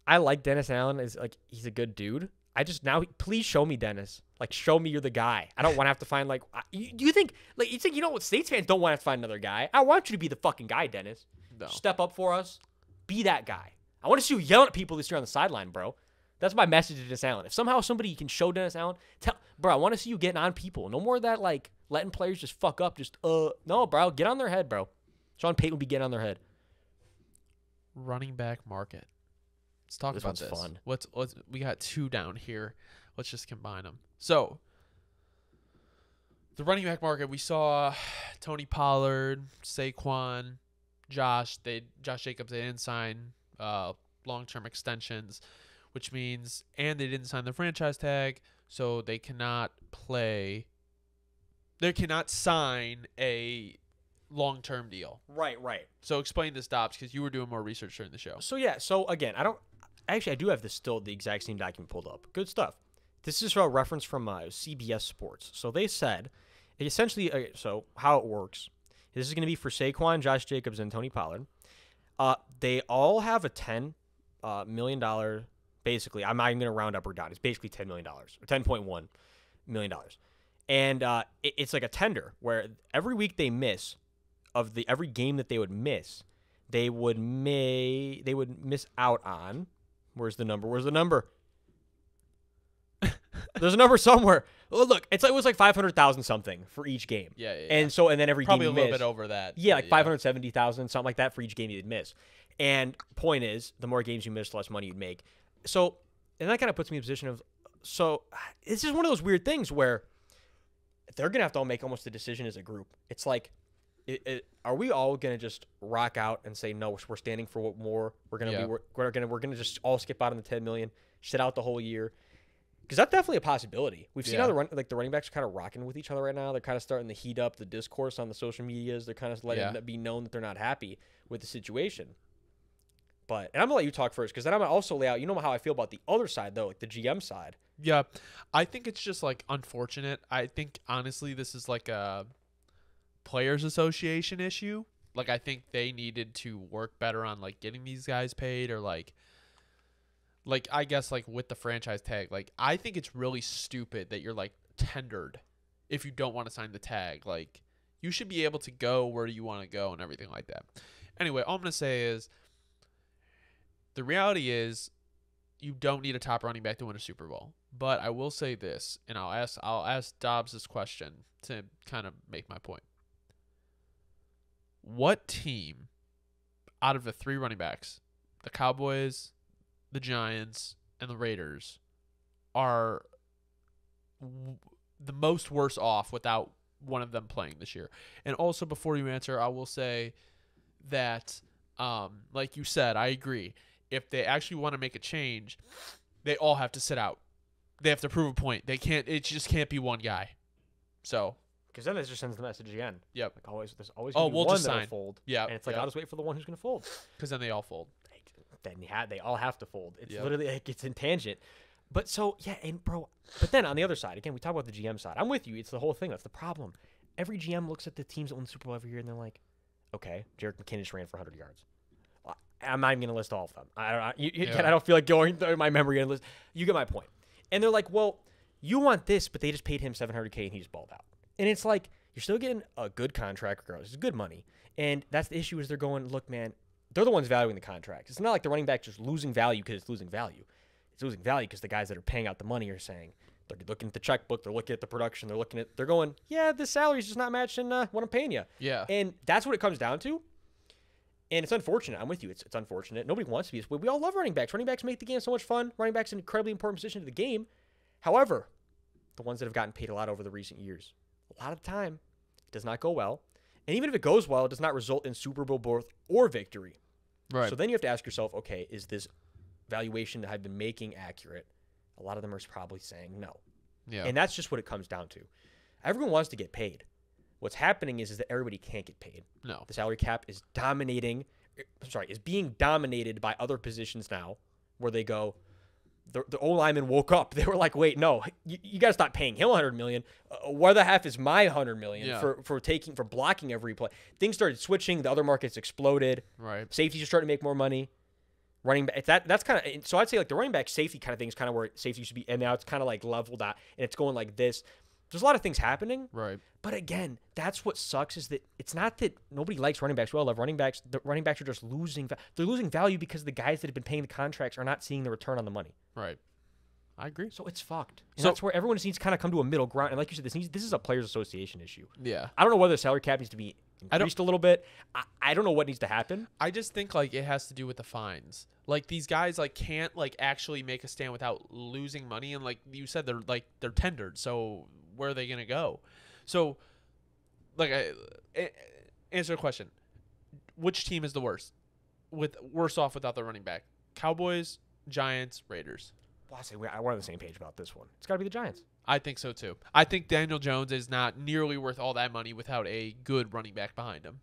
I like Dennis Allen. He's a good dude. Please show me Dennis. Like, show me you're the guy. I don't want to have to find, like, you think what, States fans don't want to have to find another guy. I want you to be the fucking guy, Dennis. No. Step up for us. Be that guy. I want to see you yelling at people this year on the sideline, bro. That's my message to Dennis Allen. If somehow somebody can show Dennis Allen, bro, I want to see you getting on people. No more of that, like, letting players just fuck up. No, bro, get on their head, bro. Sean Payton would be getting on their head. Running back market. Let's talk about this. Fun. Let's we got 2 down here. Let's just combine them. So, the running back market, we saw Tony Pollard, Saquon, Josh Jacobs. They didn't sign long-term extensions, which means, and they didn't sign the franchise tag, so they cannot play. They cannot sign a long-term deal. Right. So explain this, Dobbs, because you were doing more research during the show. So again, I do have the exact same document pulled up. Good stuff. This is a reference from CBS Sports. So they said, essentially, so how it works, this is going to be for Saquon, Josh Jacobs, and Tony Pollard. They all have a $10 million, basically, I'm not even going to round up or down. It's basically $10 million, or $10.1 million. And it's like a tender where every week they miss, every game that they would miss, they would miss out on. Where's the number? There's a number somewhere. Well, look, it was like 500,000 something for each game. Yeah. And then every probably game a little bit over that. Yeah, like 570,000, something like that for each game you'd miss. And point is, the more games you miss, the less money you'd make. So, and that kind of puts me in a position of, so it's just one of those weird things where they're gonna have to all make almost a decision as a group. It's like, are we all gonna just rock out and say no? We're standing for what more? We're gonna just all skip out on the 10 million, sit out the whole year. Because that's definitely a possibility. We've seen how the running backs are kind of rocking with each other right now. They're kind of starting to heat up the discourse on the social medias. They're kind of letting it be known that they're not happy with the situation. And I'm going to let you talk first, because then I'm going to also lay out, you know how I feel about the other side, though, like the GM side. Yeah. I think it's just, like, unfortunate. I think, honestly, this is like a players association issue. Like, I think they needed to work better on, like, getting these guys paid, or, like, I guess, like, with the franchise tag, like, I think it's really stupid that you're, like, tendered if you don't want to sign the tag. Like, you should be able to go where you want to go and everything like that. Anyway, all I'm going to say is, the reality is, you don't need a top running back to win a Super Bowl. But I will say this, and I'll ask Dobbs this question to kind of make my point. What team out of the 3 running backs, the Cowboys, the Giants, and the Raiders, are the most worse off without one of them playing this year? And also, before you answer, I will say that, like you said, I agree. If they actually want to make a change, they all have to sit out. They have to prove a point. They can't. It just can't be one guy. So, because then it just sends the message again. Yep. Like always, there's always we'll one just that'll sign. fold. Yeah. And it's like, I'll just wait for the one who's going to fold. Because then they all fold. Then they all have to fold. It's literally like, it's in tangent. But so, yeah, and bro, but then on the other side, again, we talk about the GM side. I'm with you. It's the whole thing. That's the problem. Every GM looks at the teams that win the Super Bowl every year, and they're like, okay, Jerick McKinnon just ran for 100 yards. I'm not even going to list all of them. I don't feel like going through my memory and list. You get my point. And they're like, well, you want this, but they just paid him $700K and he just balled out. And it's like, you're still getting a good contract regardless. It's good money. And that's the issue, is they're going, look, man, they're the ones valuing the contract. It's not like the running back just losing value because it's losing value. It's losing value because the guys that are paying out the money are saying, they're looking at the checkbook, they're looking at the production, they're going, yeah, this salary's just not matching what I'm paying you. Yeah. And that's what it comes down to. And it's unfortunate. I'm with you. It's unfortunate. Nobody wants to be. We all love running backs. Running backs make the game so much fun. Running backs an incredibly important position to the game. However, the ones that have gotten paid a lot over the recent years, a lot of the time, it does not go well. And even if it goes well, it does not result in Super Bowl berth or victory. Right. So then you have to ask yourself, okay, is this valuation that I've been making accurate? A lot of them are probably saying no. Yeah. And that's just what it comes down to. Everyone wants to get paid. What's happening is that everybody can't get paid. No. The salary cap is being dominated by other positions now, where they go, the O-lineman woke up. They were like, wait, no, you got to stop paying him $100 million. Where the half is my $100 million for blocking every play? Things started switching. The other markets exploded. Right. Safeties are starting to make more money. Running back, that's kind of, so I'd say like the running back safety kind of thing is kind of where safety used to be, and now it's kind of like leveled out, and it's going like this. There's a lot of things happening. Right. But again, that's what sucks, is that it's not that nobody likes running backs. We all love running backs. The running backs are just losing. They're losing value because the guys that have been paying the contracts are not seeing the return on the money. Right. I agree. So it's fucked. And that's where everyone just needs to kind of come to a middle ground. And like you said, this is a players association issue. Yeah. I don't know whether the salary cap needs to be increased a little bit. I don't know what needs to happen. I just think like it has to do with the fines. Like these guys like can't like actually make a stand without losing money, and like you said, they're tendered. So where are they gonna go? So like answer the question: which team is the worst? Worse off without the running back? Cowboys, Giants, Raiders. Well, I say we're on the same page about this one. It's got to be the Giants. I think so too. I think Daniel Jones is not nearly worth all that money without a good running back behind him.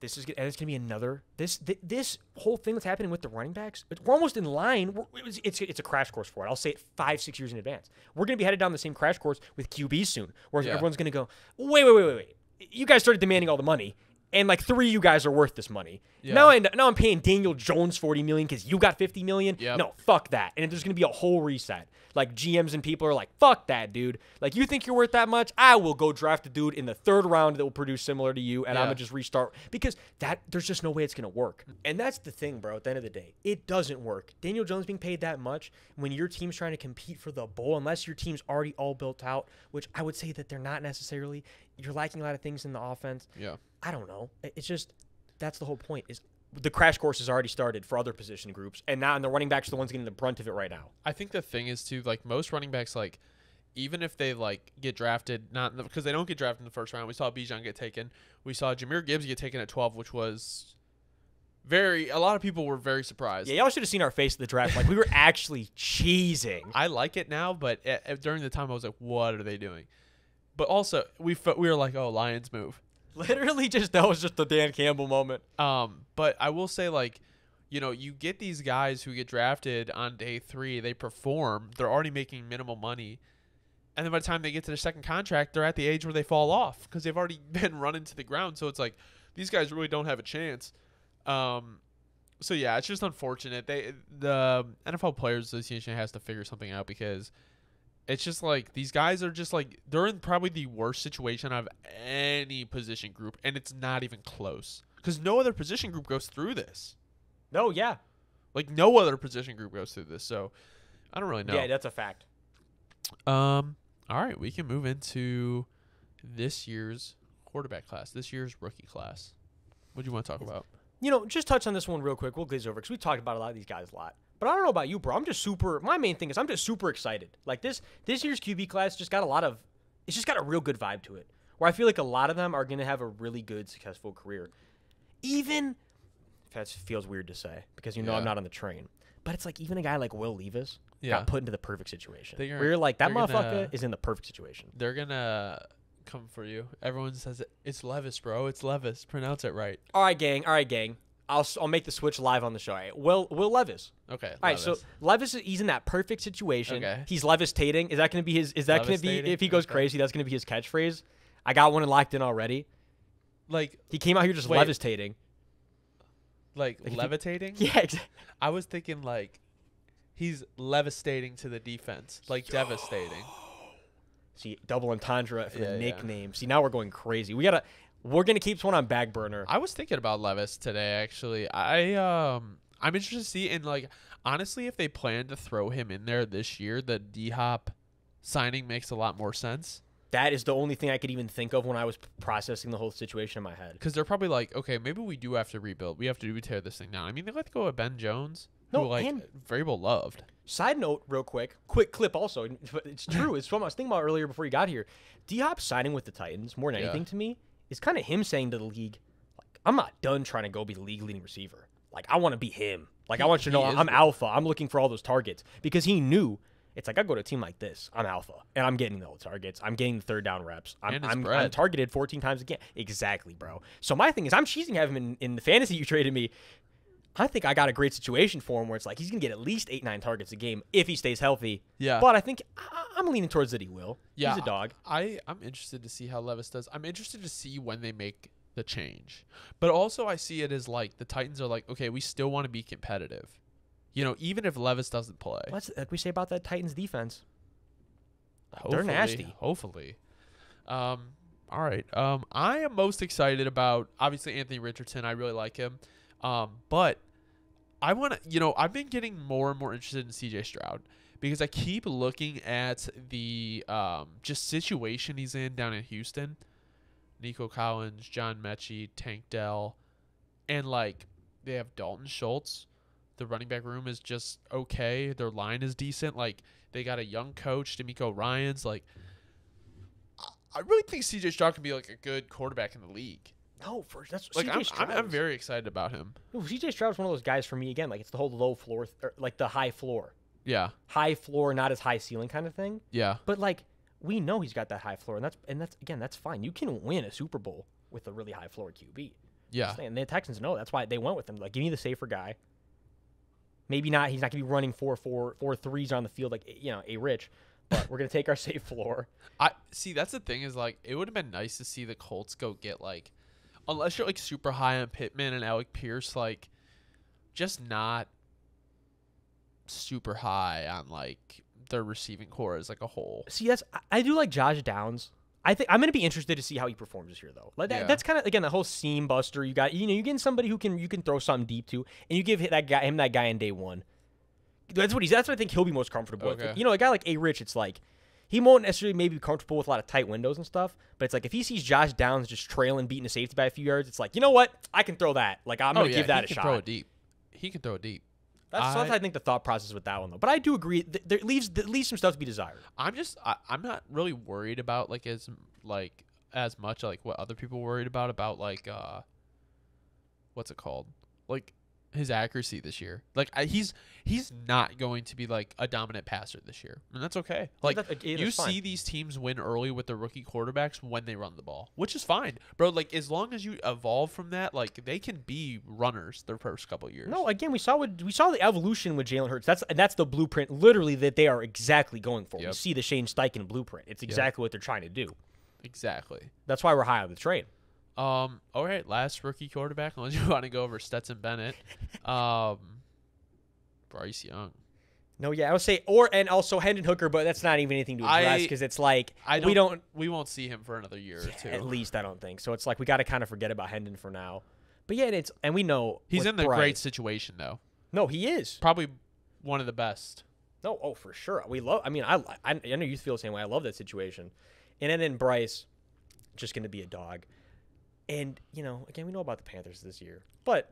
It's going to be another this whole thing that's happening with the running backs. We're almost in line. It's a crash course for it. I'll say it 5-6 years in advance. We're going to be headed down the same crash course with QBs soon, where everyone's going to go, wait. You guys started demanding all the money, and like 3 of you guys are worth this money. Yeah. Now I'm paying Daniel Jones $40 million because you got $50 million. Yep. No, fuck that. And there's going to be a whole reset. Like GMs and people are like, fuck that, dude. Like, you think you're worth that much? I will go draft a dude in the 3rd round that will produce similar to you, and I'm going to just restart. Because there's just no way it's going to work. And that's the thing, bro, at the end of the day. It doesn't work. Daniel Jones being paid that much when your team's trying to compete for the bowl, unless your team's already all built out, which I would say that they're not necessarily. You're lacking a lot of things in the offense. Yeah. I don't know. It's just, that's the whole point, is the crash course has already started for other position groups, and the running backs are the ones getting the brunt of it right now. I think the thing is too, like most running backs, like even if they like get drafted, not because they don't get drafted in the 1st round. We saw Bijan get taken. We saw Jahmyr Gibbs get taken at 12, which was a lot of people were very surprised. Yeah, y'all should have seen our face at the draft. Like, we were actually cheesing. I like it now, but during the time I was like, what are they doing? But also we were like, oh, Lions move. Literally, that was just the Dan Campbell moment. But I will say, like, you get these guys who get drafted on day 3, they perform, they're already making minimal money, and then by the time they get to their 2nd contract, they're at the age where they fall off because they've already been run into the ground. So it's like these guys really don't have a chance. So yeah, it's just unfortunate. The NFL Players Association has to figure something out because it's just like these guys are just like they're in probably the worst situation out of any position group, and it's not even close because no other position group goes through this. No, yeah, like no other position group goes through this. So I don't really know. Yeah, that's a fact. All right, we can move into this year's quarterback class, this year's rookie class. What do you want to talk about? Just touch on this one real quick. We'll glaze over because we talked about a lot of these guys a lot. But I don't know about you, bro. My main thing is I'm just super excited. Like this year's QB class just got it's just got a real good vibe to it. Where I feel like a lot of them are going to have a really good, successful career. Even, that feels weird to say because I'm not on the train. But it's like even a guy like Will Levis got put into the perfect situation. Where you're like, that motherfucker is in the perfect situation. They're going to come for you. Everyone says it's Levis, bro. It's Levis. Pronounce it right. All right, gang. I'll make the switch live on the show. Right. Will Levis. Okay. All right. So Levis, he's in that perfect situation. Okay. He's Levis-tating. Is that going to be his? Is that going to be if he goes crazy? That's going to be his catchphrase. I got one locked in already. Like he came out here just Levis-tating. Like levitating? Yeah. Exactly. I was thinking like he's levistating to the defense, like devastating. See, double entendre for the nickname. See, now we're going crazy. We're gonna keep this one on back burner. I was thinking about Levis today, actually. I'm interested to see, and like honestly, if they plan to throw him in there this year, the D-Hop signing makes a lot more sense. That is the only thing I could even think of when I was processing the whole situation in my head. Because they're probably like, okay, maybe we do have to rebuild. We have to tear this thing down. I mean, they let go of Ben Jones, who very well loved. Side note, real quick clip also. It's true. It's what I was thinking about earlier before you got here. D-Hop signing with the Titans, more than anything to me, is kind of him saying to the league, like, I'm not done trying to go be the league leading receiver. Like, I want to be him. Like, I want you to know I'm alpha. I'm looking for all those targets. Because he knew, it's like, I go to a team like this. I'm alpha. And I'm getting those targets. I'm getting the 3rd down reps. I'm targeted 14 times again. Exactly, bro. So my thing is, I'm cheesing having him in the fantasy you traded me. I think I got a great situation for him where it's like he's going to get at least 8-9 targets a game if he stays healthy. Yeah. But I think I'm leaning towards that he will. Yeah. He's a dog. I'm interested to see how Levis does. I'm interested to see when they make the change. But also I see it as like the Titans are like, okay, we still want to be competitive. Even if Levis doesn't play. What's we say about that Titans defense? Hopefully, they're nasty. Hopefully. All right. I am most excited about, obviously, Anthony Richardson. I really like him. But I want to, I've been getting more and more interested in CJ Stroud because I keep looking at the just situation he's in down in Houston. Nico Collins, John Mechie, Tank Dell, and like they have Dalton Schultz. The running back room is just okay. Their line is decent. Like they got a young coach, D'Amico Ryans. Like I really think CJ Stroud can be like a good quarterback in the league. No, that's Like CJ Stroud. I'm very excited about him. CJ Stroud's one of those guys for me again. Like it's the whole low floor, or like the high floor, Yeah, high floor, not as high ceiling kind of thing. yeah, But like we know he's got that high floor, and that's again that's fine. You can win a Super Bowl with a really high floor QB. yeah. And the Texans know that's why they went with him. Like, give me the safer guy. Maybe not. He's not gonna be running 4 threes on the field like a Rich, but we're gonna take our safe floor. I see. That's the thing is like it would have been nice to see the Colts go get like, unless you're like super high on Pittman and Alec Pierce, like, just not super high on like their receiving core as like a whole. See, I do like Josh Downs. I think I'm gonna be interested to see how he performs this year, though. Like that's kind of again the whole seam buster. You got you're getting somebody who you can throw something deep to, and you give him that guy in day one. That's what I think he'll be most comfortable with. A guy like A. Rich, it's like he won't necessarily maybe be comfortable with a lot of tight windows and stuff, but it's like if he sees Josh Downs just trailing, beating a safety by a few yards, it's like, you know what? I can throw that. Like I'm gonna give that a shot. He can throw it deep. He can throw it deep. That's I think the thought process with that one though. But I do agree there leaves some stuff to be desired. I'm not really worried about as much like what other people worried about like what's it called? Like his accuracy this year. Like he's not going to be like a dominant passer this year. And that's okay. Like you see these teams win early with their rookie quarterbacks when they run the ball, which is fine. Bro, like as long as you evolve from that, like they can be runners their first couple of years. No, again, we saw the evolution with Jalen Hurts. That's the blueprint literally that they are exactly going for. Yep. We see the Shane Steichen blueprint. It's exactly what they're trying to do. Exactly. That's why we're high on the train. All right, last rookie quarterback, unless you want to go over Stetson Bennett. Bryce Young. No, yeah, I would say and also Hendon Hooker, but that's not even anything to address because it's like we won't see him for another year or two. At least I don't think. So it's like we got to kind of forget about Hendon for now. But yeah, and we know he's in the great situation though. No, he is probably one of the best. No, for sure. We love. I mean, I know you feel the same way. I love that situation. And then Bryce, just going to be a dog. And, again, we know about the Panthers this year. But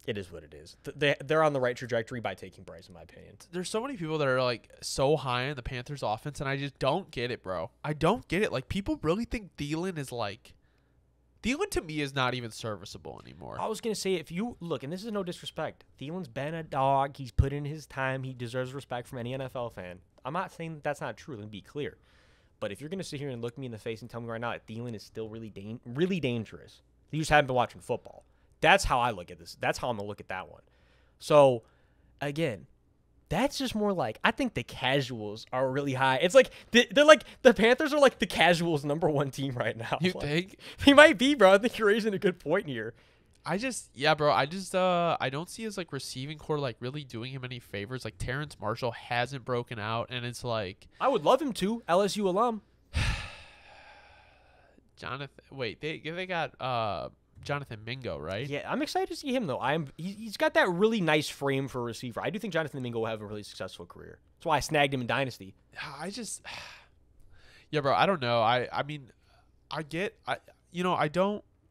it is what it is. They're on the right trajectory by taking Bryce, in my opinion. There's so many people that are, like, so high on the Panthers offense, and I just don't get it, bro. I don't get it. Like, people really think Thielen is, like... Thielen, to me, is not even serviceable anymore. I was going to say, if you... Look, and this is no disrespect. Thielen's been a dog. He's put in his time. He deserves respect from any NFL fan. I'm not saying that's not true. Let me be clear. But if you're going to sit here and look me in the face and tell me right now that Thielen is still really dangerous, you just haven't been watching football. That's how I look at this. That's how I'm going to look at that one. So, again, that's just more like, I think the casuals are really high. It's like, they're like, the Panthers are like the casuals' #1 team right now. You think? They might be, bro. I think you're raising a good point here. I don't see his like receiving core like really doing him any favors. Like Terrence Marshall hasn't broken out, and it's like I would love him to, LSU alum. They got Jonathan Mingo, right? Yeah, I'm excited to see him though. He's got that really nice frame for a receiver. I do think Jonathan Mingo will have a really successful career. That's why I snagged him in Dynasty. Yeah, bro. I don't know.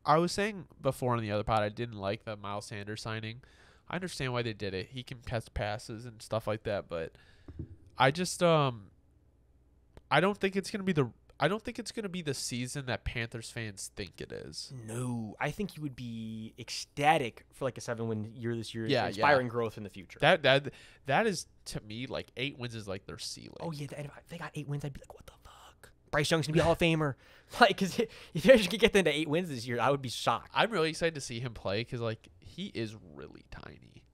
I was saying before on the other pod, I didn't like the Miles Sanders signing. I understand why they did it. He can catch passes and stuff like that, but I just I don't think it's gonna be the season that Panthers fans think it is. No, I think you would be ecstatic for like a 7-win year this year. Yeah, inspiring growth in the future. That is to me like 8 wins is like their ceiling. Oh yeah, if they got 8 wins, I'd be like, what the fuck? Bryce Young's gonna be a Hall of Famer. Like, because if they could get them to 8 wins this year, I would be shocked. I'm really excited to see him play because, like, he is really tiny.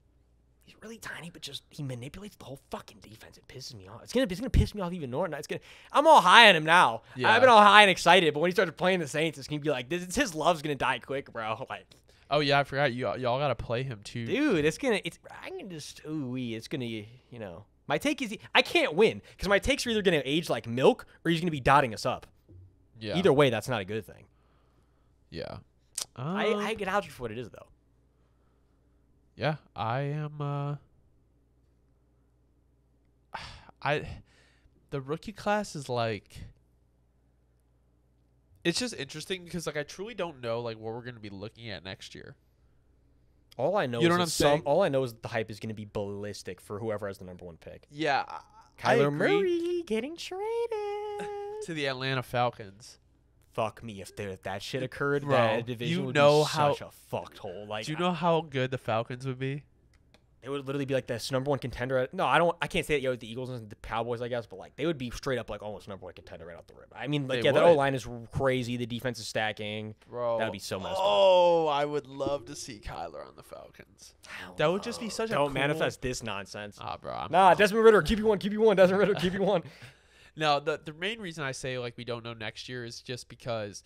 He's really tiny, but just he manipulates the whole fucking defense. It pisses me off. It's gonna piss me off even more. I'm all high on him now. Yeah. I've been all high and excited, but when he started playing the Saints, it's gonna be like his love's gonna die quick, bro. Like, oh yeah, I forgot y'all gotta play him too, dude. It's gonna my take is I can't win because my takes are either gonna age like milk or he's gonna be dotting us up. Yeah. Either way, that's not a good thing. Yeah. I get out for what it is, though. Yeah, I am. The rookie class is like. It's just interesting because like I truly don't know like what we're going to be looking at next year. All I know You know is what I'm saying? all I know is the hype is going to be ballistic for whoever has the number 1 pick. Yeah, I Kyler agree. Murray getting traded To the Atlanta Falcons. Fuck me if that shit occurred. Bro, that division you would know be how- such a fucked hole. Like, Do you know how good the Falcons would be? it would literally be like the number 1 contender. No, I can't say that with the Eagles and the Cowboys, I guess, but like they would be straight up like almost number 1 contender right off the rip. I mean, like They the would. O line is crazy. The defense is stacking. Bro, That'd be so messed up. Oh, I would love to see Kyler on the Falcons. That would just be such a Don't cool... manifest this nonsense. Ah, bro. Nah, Desmond Ridder, QB1. Desmond Ridder, QB1. No, the main reason I say like we don't know next year is just because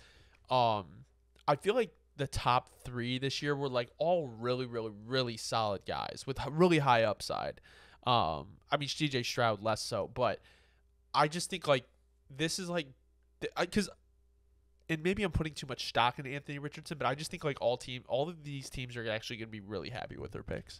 I feel like the top 3 this year were like all really, really, really solid guys with really high upside. I mean, CJ Stroud less so, but I just think like this is like because and maybe I'm putting too much stock in Anthony Richardson, but I just think like all of these teams are actually going to be really happy with their picks.